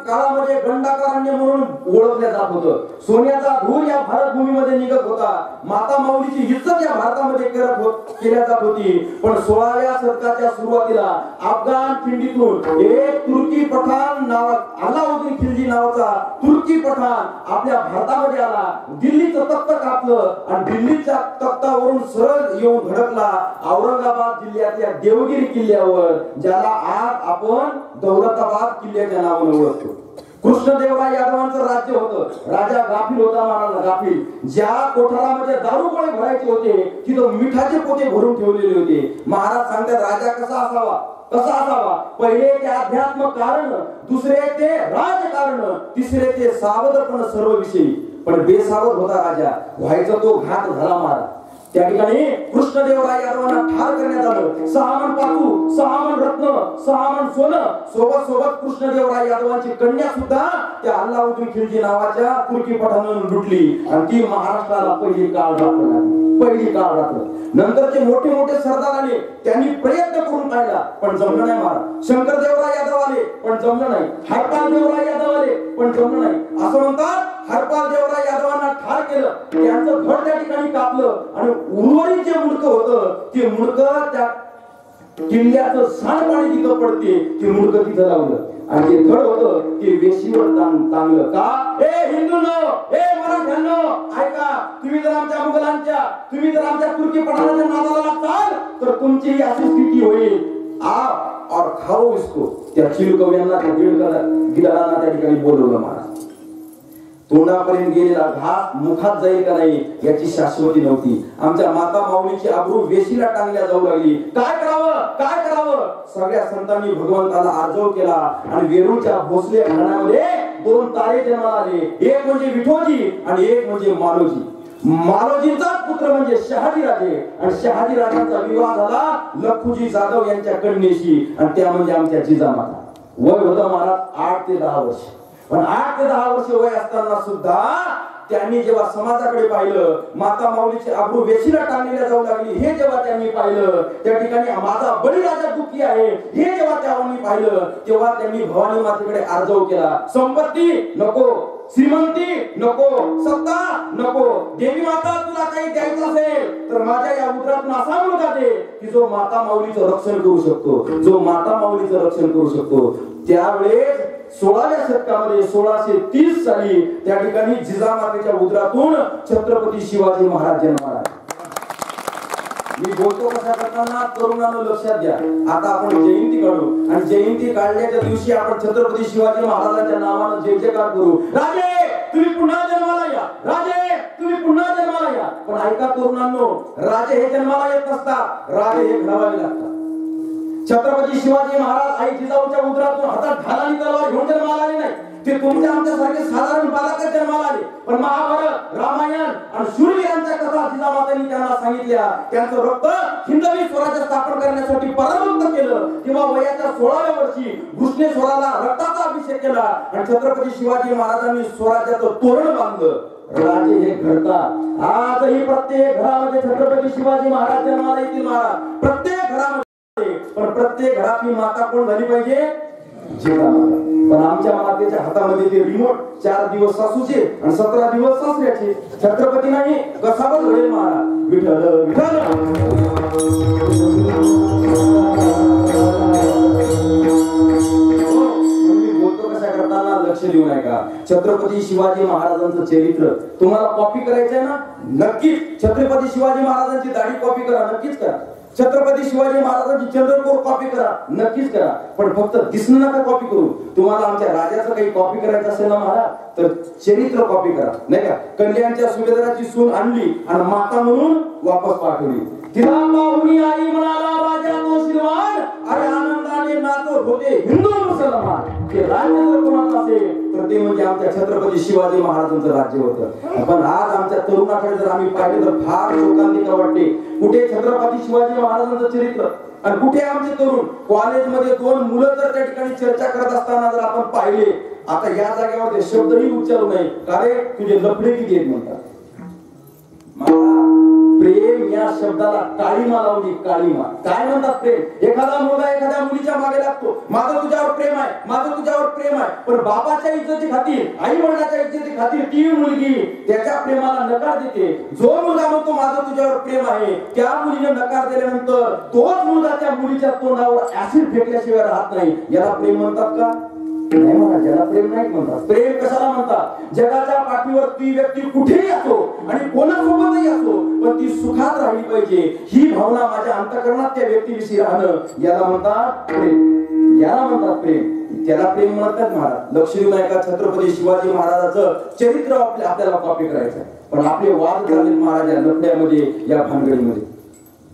काळामध्ये गंडाकारण्य म्हणून ओळखल्या जात होतं. सोन्याचा धूर या भारत भूमीमध्ये निघत होता. माता माऊलीची इज्जत या भारतामध्ये केल्या जात होती. पण 16व्या शतकाच्या सुरुवातीला अफगाण खिंडीतून एक तुर्की पठाण अलाउद्दीन खिलजी नावाचा तुर्की पठाण आपल्या भारतामध्ये आला. दिल्लीचं तख्त कापलं आणि दिल्लीच्या तख्तावरून सरळ येऊन धडकला औरंगाबाद जिल्ह्यातल्या देवगिरी किल्ल्यावर, ज्याला आज आपण दौलताबाद किल्ल्याच्या नावाने ओळखतो. कृष्णदेवराय यादवांचं राज्य होतं. राजा गाफील होता, महाराज गाफील. ज्या कोठारामध्ये दारू गोळे भरायचे होते तिथं मिठाचे पोते भरून ठेवलेले होते. महाराज सांगतात, राजा कसा असावा? पहिले ते अध्यात्म कारण, दुसरे ते राजकारण, तिसरे ते सावधपण सर्व विषयी. पण बेसावध होता राजा, व्हायचा तो घात झाला महाराज. त्या ठिकाणी कृष्णदेवराय यादवांना ठार करण्यात आलं. 6 मन पाचू, 6 मन रत्न, 6 मन सोनं, सोबत कृष्णदेवराय यादवांची कन्या सुद्धा त्या अल्लाउद्दीन खिलजी नावाच्या तुर्की पठाणानं लुटली आणि ती महाराष्ट्राला पहिली काळ रात्र. नंतरचे मोठे सरदार आले, त्यांनी प्रयत्न करून पाहिला पण जमलं नाही महाराज. शंकरदेवराय यादव आले पण जमलं नाही. हरपाल देवराय यादव आले पण जमलं नाही. असं म्हणतात, हरपाल देवराय यादवांना ठार केलं, त्यांचं धड त्या ठिकाणी कापलं आणि उर्वरित जे मुंडकं होतं ते मुंडकं त्या किल्ल्याचं सांडपाणी जिथं पडते ते मुंडकं तिथं लावलं आणि जे धड होतं ते वेशीवर तांगलं. का? हिंदूंनो, मराठ्यांनो, ऐका, तुम्ही जर आमच्या तुर्की पठाणाच्या नादाला लागताल तर तुमची अशी स्थिती होईल. आप और खाओ इसको. त्या चिलकव्यांना, त्या गिधाडांना त्या ठिकाणी बोलवलं महाराज. तोंडापर्यंत गेलेला घास मुखात जाईल का नाही याची शाश्वती नव्हती. आमच्या माता माऊलीची आबरू वेशीला टांगल्या जाऊ लागली. काय करावं? सगळ्या संतांनी भगवंताला आर्जव केला आणि वेरूळच्या भोसले घराण्यामध्ये 2 तारे जन्माला आले. एक म्हणजे विठोजी आणि एक म्हणजे मालोजी. मालोजींचाच पुत्र म्हणजे शहाजी राजे, आणि शहाजी राजांचा विवाह झाला लखुजी जाधव यांच्या कन्येशी, आणि त्या म्हणजे आमच्या जिजामाता. वय होतं महाराज 8 ते 10 वर्ष. पण 8 ते 10 वर्ष वय असताना सुद्धा त्यांनी जेव्हा समाजाकडे पाहिलं, माता माऊलीची अब्रू वेशीला टांगलेल्या जाऊ लागली हे जेव्हा त्यांनी पाहिलं, त्या ठिकाणी माझा बळीराजा दुःखी आहे हे जेव्हा त्यांनी पाहिलं, तेव्हा त्यांनी भवानी मातेकडे अर्जव केला. संपत्ती नको, श्रीमंती नको, सत्ता नको, देवी माता तुला काही द्यायचं असेल तर माझ्या या उदरातून असा मुलगा दे की जो माता माऊलीचं रक्षण करू शकतो, जो माता माऊलीचं रक्षण करू शकतो. त्यावेळेस 16व्या शतकामध्ये 1630 साली त्या ठिकाणी जिजामातेच्या उदरातून छत्रपती शिवाजी महाराज जन्माला. मी बोलतो कसा करताना तरुणांना लक्षात घ्या. आता आपण जयंती काढू, आणि जयंती काढण्याच्या दिवशी आपण छत्रपती शिवाजी महाराजांच्या नावानं जय जयकार करू. राजे तुम्ही पुन्हा जन्माला या, राजे तुम्ही पुन्हा जन्माला या. पण ऐका तरुणांनो, राजे हे जन्माला येत नसतात, राजे हे घडवावे लागतात. छत्रपती शिवाजी महाराज आई जिजाऊच्या उदरातून हातात ढालानी तलवार घेऊन जन्माला आले नाही. ते तुमच्या आमच्यासारखे साधारण बालकच जन्माला आले. पण महाभारत, रामायण आणि शूरवीरांच्या कथा जिजामातांनी त्यांना सांगितल्या. त्यांचं रक्त हिंदवी स्वराज्य स्थापन करण्यासाठी परावृत्त केलं. तेव्हा वयाच्या 16व्या वर्षी घृष्णेश्वराला रक्ताचा अभिषेक केला आणि छत्रपती शिवाजी महाराजांनी स्वराज्याचं तोरण बांधलं. राजे हे घडतात. आजही प्रत्येक घरामध्ये छत्रपती शिवाजी महाराज जन्माला येतील महाराज, प्रत्येक घरामध्ये. पण प्रत्येक घरातली माता कोण झाली पाहिजे? जिजामाता. पण आमच्या मातेच्या हातामध्ये ते रिमोट 4 दिवस सासूचे आणि 17 दिवस सासऱ्याचे. छत्रपती नाही कसावर घडेल महाराज. विठ्ठल विठ्ठल. लक्ष देऊ नये का? छत्रपती शिवाजी महाराजांचं चरित्र तुम्हाला कॉपी करायचंय ना, नक्कीच छत्रपती शिवाजी महाराजांची दाढी कॉपी करा, नक्कीच करा. छत्रपती शिवाजी महाराजांची चंद्रकोर कॉपी करा, नक्कीच करा. पण फक्त दिसणं नका कॉपी करू. तुम्हाला आमच्या राजाचं काही कॉपी करायचं असेल ना महाराज, तर चरित्र कॉपी करा, नाही का? कल्याणच्या सुभेदाराची सून आणली आणि माता म्हणून वापस पाठवली. तिला पाहुणी आई म्हणाला राजा तो श्रीमान, अरे आनंदाने नाचत होते हिंदू मुसलमान. ते राज्य जर कोणाचं असेल तर ते म्हणजे आमच्या छत्रपती शिवाजी महाराजांचं राज्य होतं. पण आज आमच्या तरुणाकडे जर आम्ही पाहिले तर फार शोकांतिका वाटते. कुठे छत्रपती शिवाजी महाराजांचं चरित्र आणि कुठे आमचे तरुण? कॉलेजमध्ये 2 मुलं जर त्या ठिकाणी चर्चा करत असताना जर आपण पाहिले, आता या जागेवर ते शब्दही उच्चारू नये, अरे तुझे लफडे किती आहेत म्हणतात. प्रेम या शब्दाला काळीमा लावली, काळीमा. काय म्हणतात प्रेम? एखादा मुलगा एखाद्या मुलीच्या मागे लागतो, माझं तुझ्यावर प्रेम आहे, माझं तुझ्यावर प्रेम आहे. पण बापाच्या इज्जती खातीर, आई वडिलांच्या इज्जती खातीर ती मुलगी त्याच्या प्रेमाला नकार देते. जो मुलगा म्हणतो माझं तुझ्यावर प्रेम आहे, त्या मुलीने नकार दिल्यानंतर तोच मुलगा त्या मुलीच्या तोंडावर ऍसिड फेकल्याशिवाय राहत नाही. याला प्रेम म्हणतात का? नाही म्हणा, ज्याला प्रेम नाही म्हणतात. प्रेम कशाला म्हणतात? जगाच्या पाठीवर ती व्यक्ती कुठेही असो आणि कोणासोबतही असो, पण ती सुखात राहिली पाहिजे ही भावना माझ्या अंतःकरणात त्या व्यक्तीविषयी राहणं, याला म्हणतात प्रेम. याला म्हणतात प्रेम. त्याला प्रेम म्हणतात महाराज. लक्ष देऊ नये का? छत्रपती शिवाजी महाराजांचं चरित्र आपल्याला कॉपी करायचं. पण आपले वाद झाले महाराज या लफड्यामध्ये, या भानगडीमध्ये.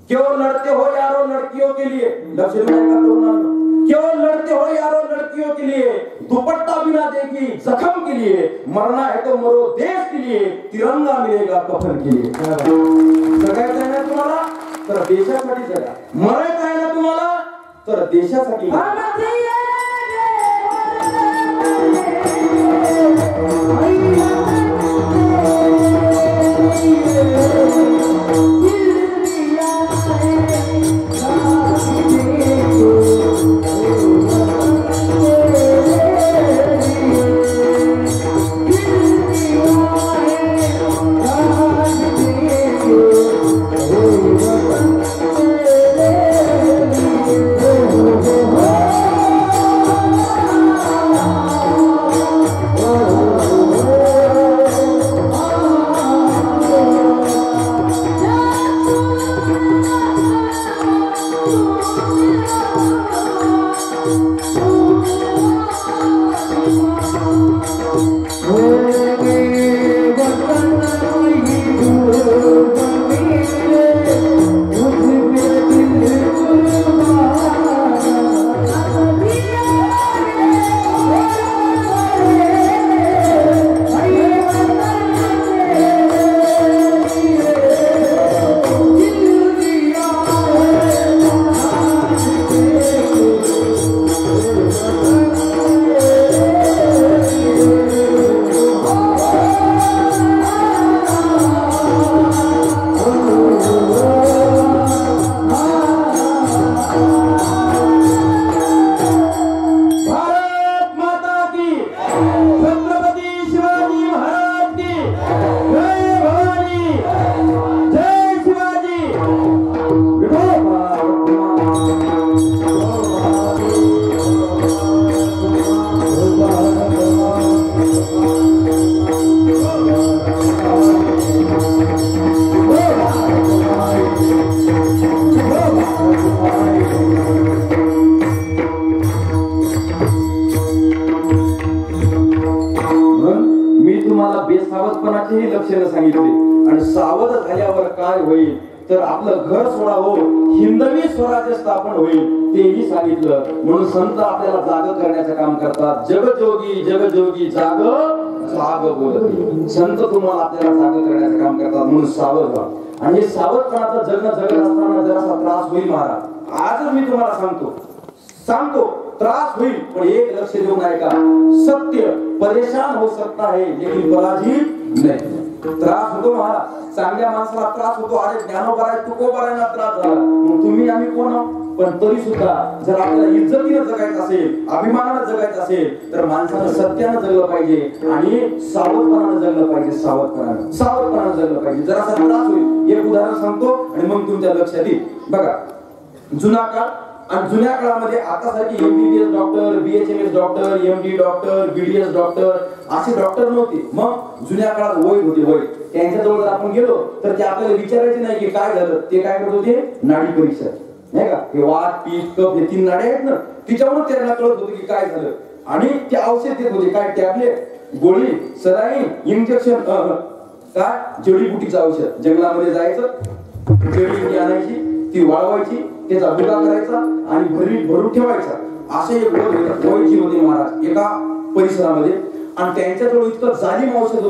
क्यों लढते हो यारो लडकियों के लिए? लक्ष देऊ नये का तरुणांनो? क्यों लड़ते हो यारो लड़कियों के लिए, दुपट्टा बिना देखी जख्म के लिए, मरना है तो मरो देश के लिए, तिरंगा मिलेगा कफन के लिए. जगायचं आहे ना तुम्हाला तर देशासाठी जगा, मरायचं आहे ना तुम्हाला तर देशासाठी. सावधपणाचेही लक्षणं सांगितले आणि सावध झाल्यावर काय होईल तर आपलं घर सोडावं, हिंदवी स्वराज्य स्थापन होईल तेही सांगितलं. म्हणून संत आपल्याला जाग करण्याचं काम करतात. जगजोगी जगजोगी जाग जाग बोलते. संत तुम्हाला आपल्याला जाग करण्याचं काम करतात. म्हणून सावध व्हा. आणि हे सावधपणाचं जगणं जगत असताना जरासा त्रास होईल महाराज. आजच मी तुम्हाला सांगतो त्रास होईल, पण एक लक्ष देऊन ऐका. सत्य परेशान हो सकता है लेकिन पराजित नहीं. त्रास होतो महाराज, चांगल्या माणसाला त्रास होतो. अरे ज्ञानोबाराय तुकोबारायला त्रास झाला, मग तुम्ही आम्ही कोण आहोत? पण तरी सुद्धा जर आपल्याला इज्जतीनं जगायचं असेल, अभिमानानं जगायचं असेल तर माणसानं सत्यानं जगलं पाहिजे आणि सावधपणानं जगलं पाहिजे. सावधपणानं जगलं पाहिजे. जरासा त्रास होईल. एक उदाहरण सांगतो आणि मग तुमच्या लक्षात येईल. बघा, जुना काळ आणि जुन्या काळामध्ये आता सारखी MBBS doctor, BHMS doctor, MD doctor, BDS doctor असे डॉक्टर नव्हते. मग जुन्या काळात वैद्य होते. वैद्य त्यांच्याजवळ जर आपण गेलो तर ते आपल्याला विचारायचे नाही की काय झालं. ते काय करत होते? नाडी परीक्षा, नाही का? हे वात, पित्त, कफ हे 3 नाड्या आहेत ना, तिच्यावरून त्यांना कळत होतं की काय झालं. आणि ते औषध देत होते. काय? टॅबलेट, गोळी, सलाईन, इंजेक्शन, काय जडीबुटीचं औषध. जंगलामध्ये जायचं, जडीबुटी आणायची, ती वाळवायची, त्याचा भुगा करायचा आणि भरून ठेवायचा. असे एक वैद्य होते महाराज एका परिसरामध्ये. आणि त्यांच्याजवळ इतकं जालिम औषध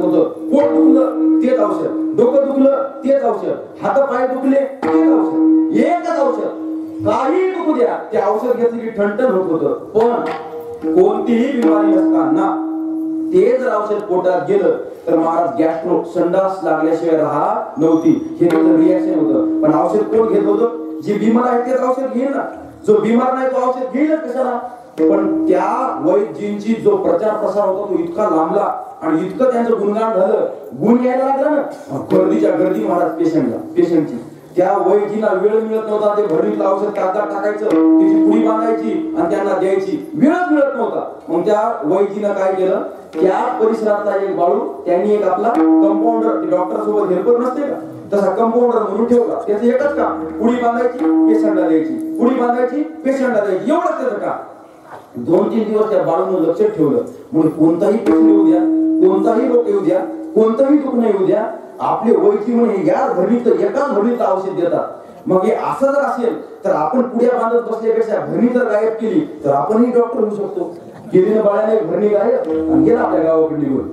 होतं, पोट दुखलं तेच औषध, डोकं दुखलं तेच औषध, हात पाय दुखले तेच औषध, एकच औषध. काही दुखू द्या, ते औषध घेतलं की ठणठण होत होतं. पण कोणतीही बिमारी नसताना ते जर औषध पोटात गेलं तर महाराज गॅस्ट्रो, संडास लागल्याशिवाय राहत नव्हती. हे त्याचं रिॲक्शन होतं. पण औषध कोण घेत होतं? जे बिमार आहे तेच औषध घेईल ना. जो बिमार नाही तो औषध घेईलच कशाला. पण त्या वैद्यजींची जो प्रचार प्रसार होता तो इतका लांबला आणि इतकं त्यांचं गुणगान झालं, गुण यायला लागला ना, गर्दी महाराज पेशंटची. त्या वैद्यजींना वेळ मिळत नव्हता. ते भरणीतलं औषध कागदात टाकायचं, तिची पुडी बांधायची आणि त्यांना द्यायची. वेळच मिळत नव्हता. मग त्या वैद्यजीनं काय केलं, त्या परिसरातला एक बाळू त्यांनी एक आपला कंपाऊंडर, डॉक्टर सोबत हेल्पर नसते का, तसा कंपाऊंडर म्हणून ठेवला. त्याचं एकच काम, पुडी बांधायची, पेशंटला द्यायची, पुडी बांधायची, पेशंटला द्यायची, एवढंच त्याचं काम. 2-3 दिवस त्या बाळूनं लक्ष ठेवलं. म्हणून कोणताही पेशंट येऊ द्या, कोणताही रोग येऊ द्या, कोणतंही दुःख नाही येऊ द्या, आपले वैद्य म्हणजे याच भरणीत एकाच भरणीत औषध देतात. मग हे असं जर असेल तर आपण पुढ्या बांधत बसल्यापेक्षा भरणी जर गायब केली तर आपणही डॉक्टर होऊ शकतो. गेलीनं बाळाने भरणी गायब आणि गेला आपल्या गावाकडे निघून.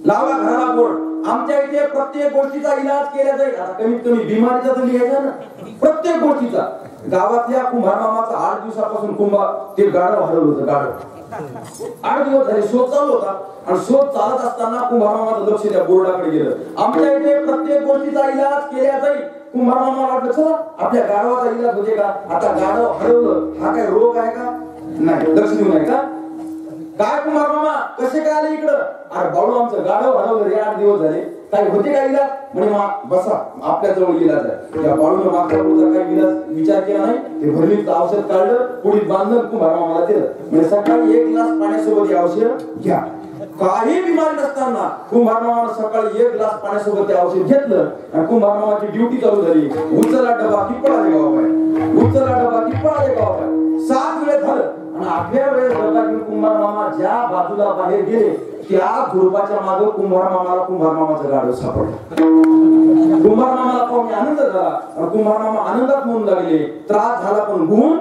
लावा घराला बोर्ड, आमच्या इथे प्रत्येक गोष्टीचा इलाज केला जाईल. आता कमीत कमी बिमारीचा तर लिहायचा ना, प्रत्येक गोष्टीचा. गावातल्या कुंभार मामाचा 8 दिवसापासून ते गाढव हरवलं होतं. गाढव 8 दिवस झाले शोध चालू होता आणि शोध चालत असताना कुंभार मामाचं लक्ष त्या बोर्डाकडे गेलं. आमच्या इथे प्रत्येक गोष्टीचा इलाज केला जाईल. कुंभार मामा वाटलं चला आपल्या गाढवाचा इलाज होते का. आता गाढव हरवलं, हा काय रोग आहे का? नाही. लक्ष देऊ नये का? काय कुंभार मामा कसे काय आले इकडं? अरे बाळू आमचं गाढव हरवलं रे, 8 दिवस झाले. काय होते का इलाज? म्हणे बसा आपल्या जवळ इलाज आहे. त्या बाळूनं मागचा काही इलाज विचार केला नाही. ते भरणीत औषध काढलं, पुढीत बांधलं, कुंभार मामाला दिलं. म्हणजे सकाळी 1 ग्लास पाण्यासोबत हे औषध घ्या. काही बिमारी नसताना कुंभार मामानं सकाळी 1 ग्लास पाण्यासोबत ते औषध घेतलं आणि कुंभार मामाची ड्युटी चालू झाली. उचला डबा की पळाले गावाबाहेर, उचला डबा की पळाले गावाबाहेर. 7 वेळेस झालं आणि 8व्या वेळेस डबा घेऊन कुंभार मामा ज्या बाजूला बाहेर गेले त्या झुडपाच्या मागे कुंभार मामाचं गाढव सापडलं. कुंभार मामाला पाहून आनंद झाला आणि कुंभार मामा आनंदात म्हणून लागले. त्रास झाला पण गुण,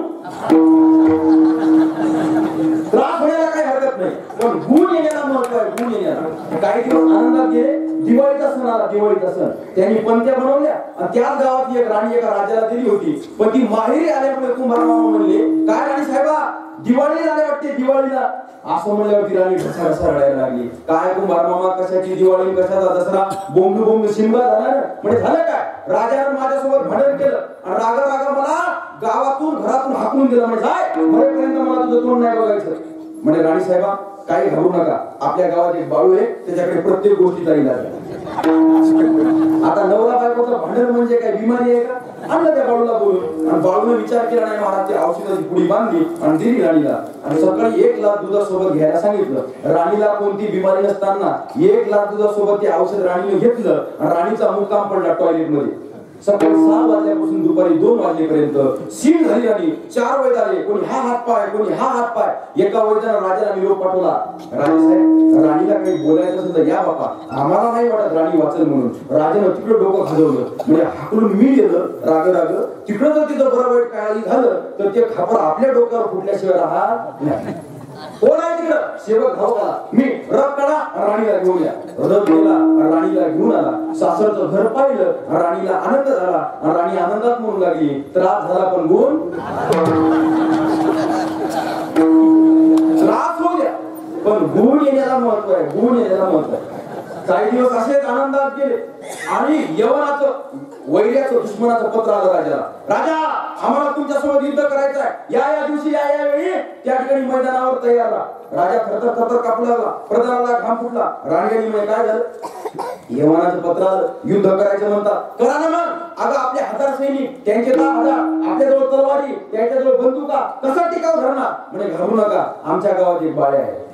त्रास होण्याला काही हरकत नाही, पण गुण येण्याला महत्व आहे. गुण येण्याला काही दिवस आनंदात गेले. दिवाळीचा सण आला, दिवाळीचा सण त्यांनी पंत्या बनवल्या आणि त्याच गावातली एक राणी एका राजाला दिली होती. पण ती माहेरी आल्यामुळे कुंभार मामा म्हणले काय राणी साहेबा दिवाळीला आले वाटते दिवाळीला. असं म्हणल्यावर ती राणी घसा रडायला लागली. काय कुंभार मामा कशाची दिवाळी कशाचा दसरा, बोंबलू शिमगा झाला ना. म्हणजे झालं काय, राजानं माझ्यासोबत भांडण केलं आणि रागा मला गावातून घरातून हाकून दिलं. म्हणजे जाय मरेपर्यंत मला तुझं तोंड नाही बघायचं. म्हणजे राणी साहेबा काही घाबरू नका, आपल्या गावात एक बाळू आहे, त्याच्याकडे प्रत्येक गोष्टीचा इलाज आहे. आता नवरा बायकोचं भांडण म्हणजे काय बिमारी आहे का? आणलं त्या बाळूला बोलून आणि बाळूने विचार केला नाही. महाराज ते औषधाची पुडी बांधली आणि दिली राणीला आणि सकाळी 1 ग्लास दुधासोबत घ्यायला सांगितलं. राणीला कोणती बिमारी नसताना 1 ग्लास दुधासोबत ते औषध राणीने घेतलं आणि राणीचा मुक्काम पडला टॉयलेट मध्ये. सकाळी 6 वाजल्यापासून दुपारी 2 वाजेपर्यंत सीन झाली आणि 4 वैद आले. कोणी हा हात पाय, कोणी हा हात पाय. एका वैद्यानं राजाला निरोप पाठवला, राजे साहेब राणीला काही बोलायचं असेल तर या बापा, आम्हाला नाही वाटत राणी वाचल म्हणून. राजानं तिकडं डोकं खाजवलं, म्हणजे हाकलून मी गेलं राग राग. तिकडं जर तिथं बरं वाईट काही झालं तर ते खापर आपल्या डोक्यावर फुटल्याशिवाय राहत नाही. कोण आहे तिकडं? सेवक भाऊ आला. मी रथ काढा, राणीला घेऊन या. रथ गेला, राणीला घेऊन आला. सासरचं घर पाहिलं, राणीला आनंद झाला. राणी आनंदात म्हणू लागली, त्रास झाला पण गुण त्रास होऊ द्या पण गुण येण्याला महत्व आहे. गुण येण्याला महत्व आहे. काही दिवस असेच आनंदात गेले आणि यवनाचं वैर्याचं दुश्मनाचं पत्र आलं राजाला. राजा, आम्हाला तुमच्यासोबत युद्ध करायचं आहे. या दिवशी या वेळी त्या ठिकाणी मैदानावर तयार राहा. राजा थरथर थरथर कापू लागला, प्रधानाला घाम फुटला. राणी काय झालं? यवनाचं पत्र आलं, युद्ध करायचं म्हणतात. करा ना मग. अगं आपले 1000 सैनिक, त्यांचे 10,000, आपल्याजवळ तलवारी, त्यांच्याजवळ बंदुका, कसा टिकाव धरणार? म्हणजे घाबरू नका, आमच्या गावात एक बाळे आहे.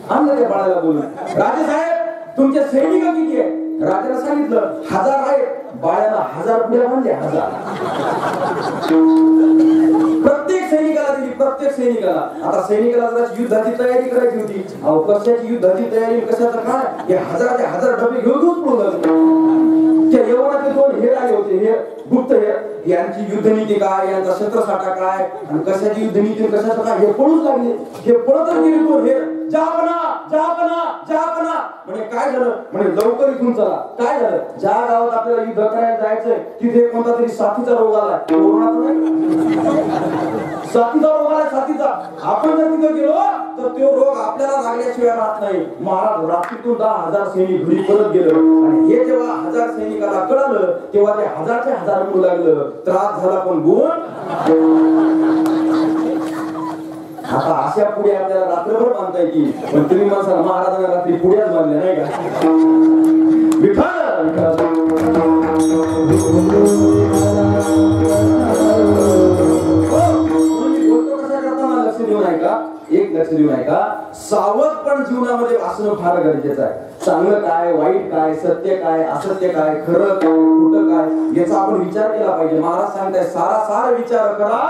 आणलं त्या बाळाला बोलून, राजे साहेब तुमचे सैनिक किती आहे? राजाला सांगितलं 1000 आहेत. बाळाला 1000 पुढे बांधले. 1000 प्रत्येक सैनिकाला दिली, प्रत्येक सैनिकाला. आता सैनिकाला जरा युद्धाची तयारी करायची होती. अहो कशाची युद्धाची तयारी, कशाचं काय? हे 1000 डबे घेऊन पळून लागले. त्या यवनाचे 2 हेर आले होते, हे गुप्त हेर. यांची युद्धनीती काय, यांचा शस्त्रसाठा काय आणि कशाची युद्धनीती, कशाचं काय, हे पळूच लागले. हे पळतच गेले 2 हेर. जहापना जहापना जहापना. म्हणजे काय झालं? म्हणजे लवकर इथून चला. काय झालं? ज्या गावात आपल्याला युद्ध करायला जायचंय तिथे कोणता तरी साथीचा रोग आलाय. कोरोनाचा नाही, साथीचा रोग आलाय, साथीचा. आपण जर तिथे गेलो तर तो रोग आपल्याला लागल्याशिवाय राहत नाही. महाराज रात्रीतून 10,000 सैनिक घरी परत गेलं आणि हे जेव्हा 1000 सैनिकाला कळालं तेव्हा ते 1000चे 1000 म्हणू लागलं. त्रास झाला पण गुण. आता अशा पुढे आपल्याला रात्रभर बांधता येईल. पण तुम्ही माणसाला महाराजांना रात्री पुढ्याच बांधल्या नाही का? कशा करताना लक्ष देऊन ऐका, एक लक्ष देऊन ऐका. सावध पण जीवनामध्ये असणं फार गरजेचं आहे. चांगलं काय, वाईट काय, सत्य काय, असत्य काय, खरं काय, खोटं काय, याचा आपण विचार केला पाहिजे. महाराज सांगताय सारासार विचार करा.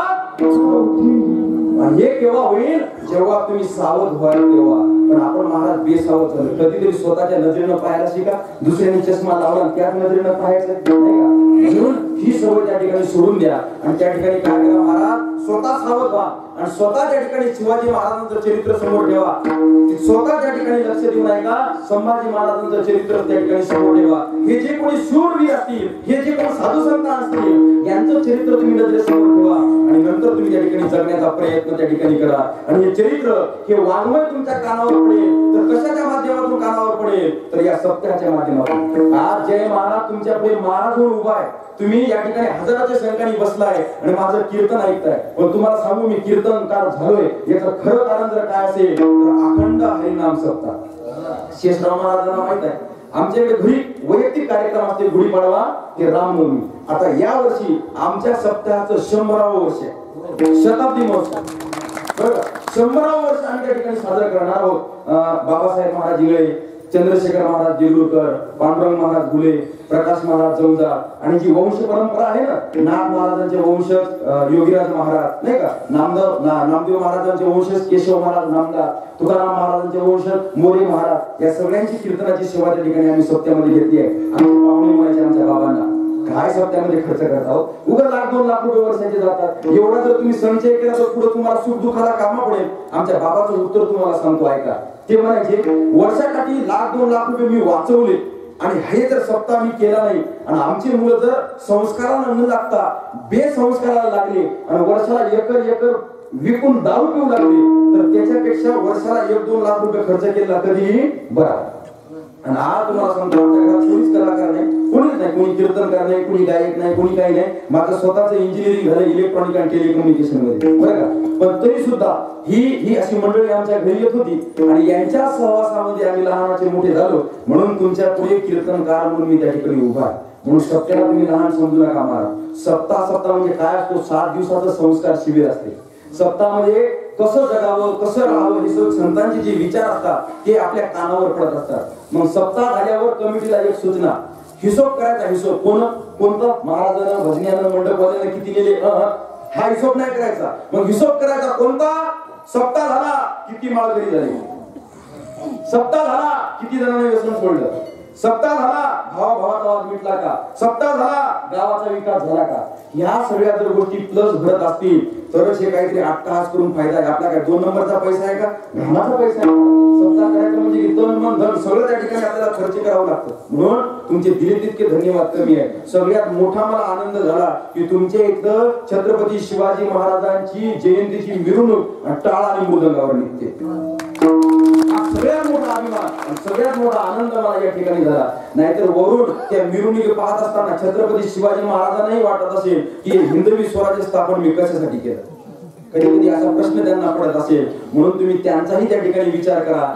आणि हे केव्हा होईल? जेव्हा तुम्ही सावध व्हाल तेव्हा. पण आपण महाराज बेसावध झालो. कधीतरी स्वतःच्या नजरेनं पाहायला शिका. दुसऱ्याने चष्मा लावला त्याच नजरेनं पाहायचं नाही का? म्हणून ही सवय त्या ठिकाणी सोडून द्या आणि त्या ठिकाणी काय करा महाराज? स्वतः सावध व्हा आणि स्वतः त्या ठिकाणी शिवाजी महाराजांचं चरित्र समोर ठेवा. स्वतः त्या ठिकाणी लक्ष देऊन ऐका. संभाजी महाराजांचं चरित्र त्या ठिकाणी समोर ठेवा. हे जे कोणी शूरवीर असतील, हे जे कोणी साधू संत असतील, यांचं चरित्र तुम्ही नजरेसमोर ठेवा आणि नंतर तुम्ही त्या ठिकाणी जगण्याचा प्रयत्न त्या ठिकाणी करा. आणि हे चरित्र, हे वाङ्मय तुमच्या कानावर पडेल तर कशाच्या माध्यमातून कानावर पडेल? तर या सप्ताहाच्या माध्यमातून. आज जय महाराज तुमच्या पुढे महाराज होऊन उभा आहे. तुम्ही या ठिकाणी हजाराच्या संख्येने बसलाय आणि माझं कीर्तन ऐकताय. पण तुम्हाला सांगू, मी कीर्तनकार झालोय याचं खरं कारण जर काय असेल तर अखंड हरिनाम सप्ताह. शेषराव महाराजांना माहित आहे, आमच्याकडे घरी वैयक्तिक कार्यक्रम असते. गुढीपाडवा ते रामनवमी. आता या वर्षी आमच्या सप्ताहाचं 100वे वर्ष आहे. शताब्दी महोत्सव. बरं, 100वे वर्ष आम्ही त्या ठिकाणी साजरं करणार आहोत. बाबासाहेब महाराज इंगळे, चंद्रशेखर महाराज देगलूरकर, पांडुरंग महाराज घुले, प्रकाश महाराज जवजार आणि जी वंश परंपरा आहे ना, नाथ महाराजांचे वंशज योगीराज महाराज नाही का, नामदेव महाराजांचे वंशज केशव महाराज नामदार, तुकाराम महाराजांचे वंशज मोरे महाराज, या सगळ्यांची कीर्तनाची सेवा त्या ठिकाणी आम्ही सप्त्यामध्ये घेतली आहे. आमच्या पाहुणे म्हणायचे आमच्या बाबांना, काय सप्त्यामध्ये खर्च करता हो? उगा 1,00,000-2 लाख रुपये वर्षाचे जातात. एवढा जर तुम्ही संचय केला तर पुढे तुम्हाला सुख दुःखाला कामा पडेल. आमच्या बाबाचं उत्तर तुम्हाला सांगतो ऐका. ते म्हणायचे, वर्षाकाठी 1,00,000-2 लाख रुपये मी वाचवले आणि हे जर सप्ताह मी केला नाही आणि आमची मुलं जर संस्काराला न लागता बेसंस्काराला लागले आणि वर्षाला एकर विकून दारू पिऊ लागले तर त्याच्यापेक्षा वर्षाला 1-2 लाख रुपये खर्च केला कधीही बरा. आणि आज तुम्हाला सांगतो, आमच्या घरात कोणीच कलाकार नाही, कोणीच नाही, कोणी कीर्तनकार नाही, कोणी गायक नाही, कोणी काही नाही. माझं स्वतःचं इंजिनिअरिंग झालं इलेक्ट्रॉनिक आणि टेलिकम्युनिकेशन मध्ये, बरं का. पण तरी सुद्धा ही अशी मंडळी आमच्या घरी येत होती आणि यांच्या सहवासामध्ये आम्ही लहानाचे मोठे झालो. म्हणून तुमच्या पुढे कीर्तनकार म्हणून मी त्या ठिकाणी उभा आहे. म्हणून सप्त्याला तुम्ही लहान समजू नका महाराज. सप्ताह म्हणजे काय असतो? 7 दिवसाचं संस्कार शिबिर असते. सप्ताहामध्ये कसं जगावं, कसं राहावं, हे सगळं संतांचे जे विचार असतात ते आपल्या कानावर पडत असतात. मग सप्ताह झाल्यावर कमिटीला एक सूचना, हिशोब करायचा. हिशोब कोणतं महाराजांना भजनियानं मंडपवाल्यानं किती गेले हा हिशोब नाही करायचा. मग हिशोब करायचा कोणता? सप्ताह झाला किती माळकरी झाली, सप्ताह झाला किती जणांनी व्यसन सोडलं, सप्ताह झाला भावाभावाचा वाद मिटला का, सप्ताह झाला गावाचा विकास झाला का. या सगळ्या जर गोष्टी प्लस भरत असतील तरच हे काहीतरी अट्टहास करून फायदा आहे. आपला काय 2 नंबरचा पैसा आहे का? घामाचा पैसा आहे. सप्ताह करायचं म्हणजे की तन मन धन सगळं त्या ठिकाणी आपल्याला खर्च करावं लागतं. म्हणून तुमचे दिले तितके धन्यवाद कमी आहे. सगळ्यात मोठा मला आनंद झाला की तुमच्या इथं छत्रपती शिवाजी महाराजांची जयंतीची मिरवणूक टाळ आणि मृदंगावर निघते. सगळ्यात मोठा अभिमान आणि सगळ्यात मोठा आनंद मला या ठिकाणी झाला. नाहीतर वरून त्या मिरवणुकी पाहत असताना छत्रपती शिवाजी महाराजांनाही वाटत असेल की हिंदवी स्वराज्य स्थापन मी कशासाठी केलं. कधी कधी असा प्रश्न त्यांना पडत असेल. म्हणून तुम्ही त्यांचाही त्या ठिकाणी विचार करा.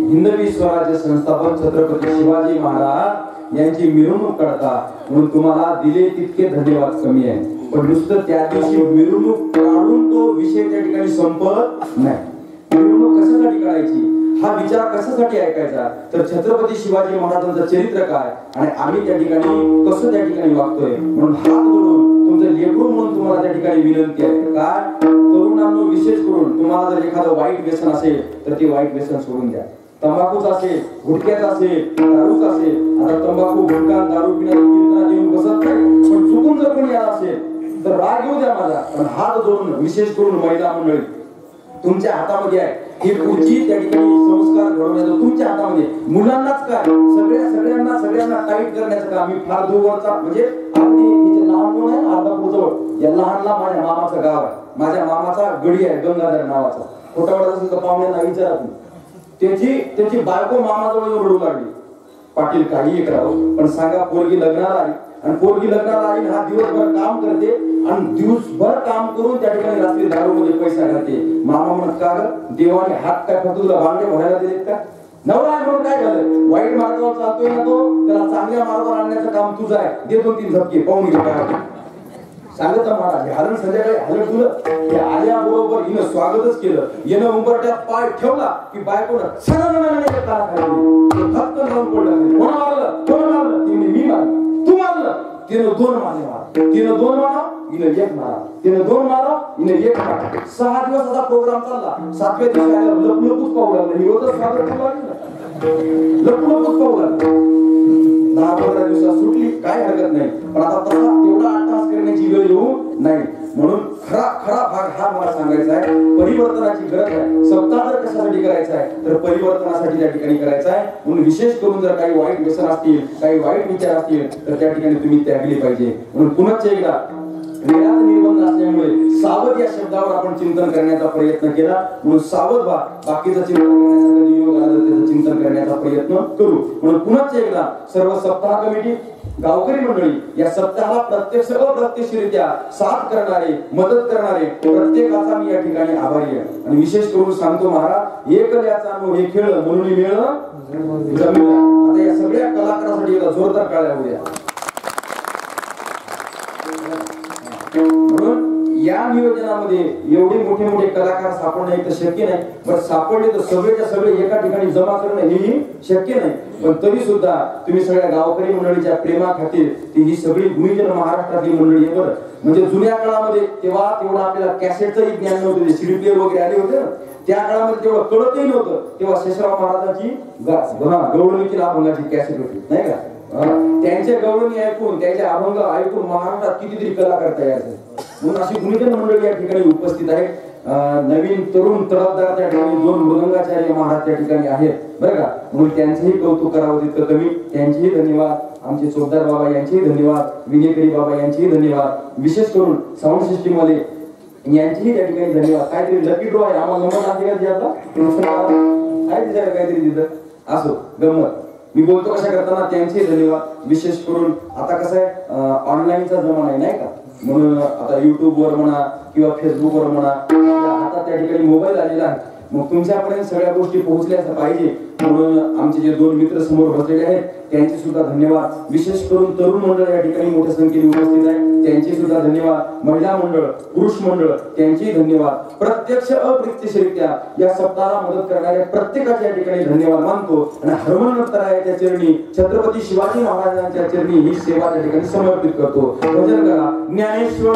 हिंदवी स्वराज्य संस्थापक छत्रपती शिवाजी महाराज यांची मिरवणूक काढता. म्हणून तुम्हाला दिले तितके धन्यवाद कमी आहे. पण नुसतं त्या दिवशी मिरवणूक काढून तो विषय त्या ठिकाणी संपत नाही. मिरवणूक कशासाठी काढायची हा विचार कशासाठी ऐकायचा तर छत्रपती शिवाजी महाराजांचं चरित्र काय आणि आम्ही त्या ठिकाणी कसं त्या ठिकाणी वागतोय म्हणून हात जोडून तुमचं लेकरू म्हणून तुम्हाला त्या ठिकाणी विनंती आहे. काय तरुणांनो विशेष करून तुम्हाला जर एखादं वाईट व्यसन असेल तर ते वाईट व्यसन सोडून द्या. तंबाखूच असेल, गुटख्याचा असेल, दारूच असेल. आता तंबाखू, गुटखा, दारू पिण्याची कीर्तना देऊन बसत नाही. पण चुकून जर कोणी आला असेल तर राग येऊ द्या माझा. पण हात जोडून विशेष करून महिला मंडळी तुमच्या हातामध्ये आहे. ही पुढची त्या ठिकाणी संस्कार घडवण्याचं तुमच्या हातामध्ये. मुलांनाच काय सगळ्यांना टाईट करण्याचं काम मी फार दूरवरचा म्हणजे अगदी इथे लहान मुलं आहे अर्धापूर जवळ या लहानला माझ्या मामाचं गाव आहे. माझ्या मामाचा गडी आहे गंगाधर नावाचा. खोटावडा असेल तर पाहुण्यांना विचारा तुम्ही. त्याची बायको मामाजवळ येऊन रडू लागली. पाटील काही करावं पण सांगा पोरगी लग्नाला आली आणि पोरगी लग्नाला आली हा दिवसभर काम करते आणि दिवसभर काम करून त्या ठिकाणी रात्री दारूमध्ये पैसा घालते. मामा म्हणत का ग देवाने हात काय फक्त तुला भांडे भरायला दिलेत का? नवरा म्हणून काय झालं वाईट मार्गावर चालतोय ना तो त्याला चांगल्या मार्गावर आणण्याचं काम तुझं आहे. दे 2-3 झपके पाहून घे काय सांगत महाराज. हरण संध्याकाळी हरण तुलं हे आल्याबरोबर हिनं स्वागतच केलं. येणं उंबरट्यात पाय ठेवला की बायकोनं धक्कन जाऊन पडलं. कोण मारलं तिने मी मारलं. तू मारलं तिनं 2 मारले. तिनं 2 मारा हिनं 1 मारा. तिनं 2 मारा हिनं 1 मारा. 6 दिवसाचा प्रोग्राम चालला. 7व्या दिवशी आल्यावर लपलपूच पाहू लागलं. ही होतं स्वागत करू लागलं लपलपूच पाहू लागलं. 10-15 दिवसात सुटली काय हरकत नाही, पण आता तसा तेवढा अट्टहास करण्याची वेळ येऊ नाही. म्हणून खरा भाग हा मला सांगायचा आहे, परिवर्तनाची गरज आहे. सप्ताह जर कशासाठी करायचा आहे तर परिवर्तनासाठी त्या ठिकाणी करायचा आहे. म्हणून विशेष करून जर काही वाईट व्यसन असतील, काही वाईट विचार असतील तर त्या ठिकाणी तुम्ही त्यागले पाहिजे. म्हणून पुन्हा एकदा वेळात निर्बंध असल्यामुळे सावध या शब्दावर आपण चिंतन करण्याचा प्रयत्न केला. म्हणून सावध व्हा, बाकीचं चिंतन करण्याचा कधी योग आला तर त्याचं चिंतन करण्याचा प्रयत्न करू. म्हणून पुन्हा एकदा सर्व सप्ताह कमिटी, गावकरी मंडळी या सप्ताहाला प्रत्यक्ष अप्रत्यक्षरित्या साथ करणारे, मदत करणारे प्रत्येकाचा मी या ठिकाणी आभारी आहे. आणि विशेष करून सांगतो महाराज, एकल्याचा नो हे खेळ म्हणून मिळ जमिला. आता या सगळ्या कलाकारांसाठी जोरदार टाळ्या होऊया. म्हणून या नियोजनामध्ये एवढे मोठे कलाकार सापडणं एक तर शक्य नाही, पण सापडले तर सगळेच्या सगळे एका ठिकाणी जमा करणं हेही शक्य नाही. पण तरी सुद्धा तुम्ही सगळ्या गावकरी मंडळीच्या प्रेमाखातीर ही सगळी भूमिजन महाराष्ट्रातील मंडळी आहे. बरं म्हणजे जुन्या काळामध्ये तेव्हा तेवढं आपल्याला कॅसेटचंही ज्ञान नव्हतं, सीडी प्लेअर वगैरे आले होते ना, त्या काळामध्ये तेवढं कळतही नव्हतं. तेव्हा शेषराव महाराजांची गवळणीची अभंगाची कॅसेट होती नाही का. त्यांचे गवळणी ऐकून, त्यांचे अभंग ऐकून महाराष्ट्रात कितीतरी कलाकार तयार झाले. म्हणून अशी भूमिजन मंडळी या ठिकाणी उपस्थित आहे. नवीन तरुण तडफदार त्या ठिकाणी 2 मृदंगाचार्य महाराज त्या ठिकाणी आहेत बरं का. म्हणून त्यांचेही कौतुक करावं तितकं कमी. त्यांचेही धन्यवाद, आमचे चोपदार बाबा यांचेही धन्यवाद, विनेकरी बाबा यांचेही धन्यवाद, विशेष करून साऊंड सिस्टीम वाले यांचेही त्या ठिकाणी धन्यवाद. काहीतरी लकी ड्रॉ आहे, आम्हाला नंबर लागते का आता काय दिसायला काहीतरी तिथं असो गंमत. मी बोलतो कशा करताना त्यांचे धन्यवाद. विशेष करून आता कसं आहे, ऑनलाईनचा जमाना आहे नाही का. म्हणून आता युट्यूबवर म्हणा किंवा फेसबुकवर म्हणा, आता त्या ठिकाणी मोबाईल आलेला आहे. मग तुमच्यापर्यंत सगळ्या गोष्टी पोहोचल्या पाहिजे. म्हणून आमचे जे 2 मित्र समोर बसलेले आहेत त्यांचे सुद्धा धन्यवाद. विशेष करून तरुण मंडळ या ठिकाणी मोठ्या संख्येने उपस्थित आहे, त्यांचे सुद्धा धन्यवाद. महिला मंडळ, पुरुष मंडळ त्यांचेही धन्यवाद. प्रत्यक्ष अप्रत्यक्षरित्या या सप्ताहाला मदत करणाऱ्या प्रत्येकाच्या ठिकाणी धन्यवाद मानतो. आणि हरमनंतरायाच्या चरणी, छत्रपती शिवाजी महाराजांच्या चरणी ही सेवा त्या ठिकाणी समर्पित करतो. भजन करा ज्ञानेश्वर